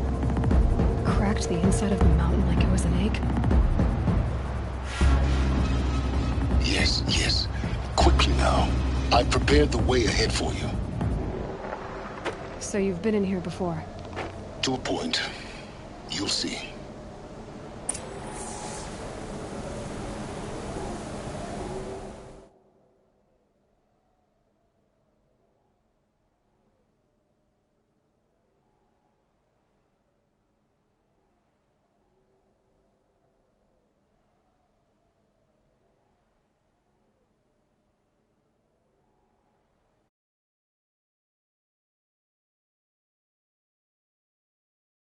Cracked the inside of the mountain like it was an egg. Yes, yes. Quickly now. I've prepared the way ahead for you. So you've been in here before? To a point. You'll see.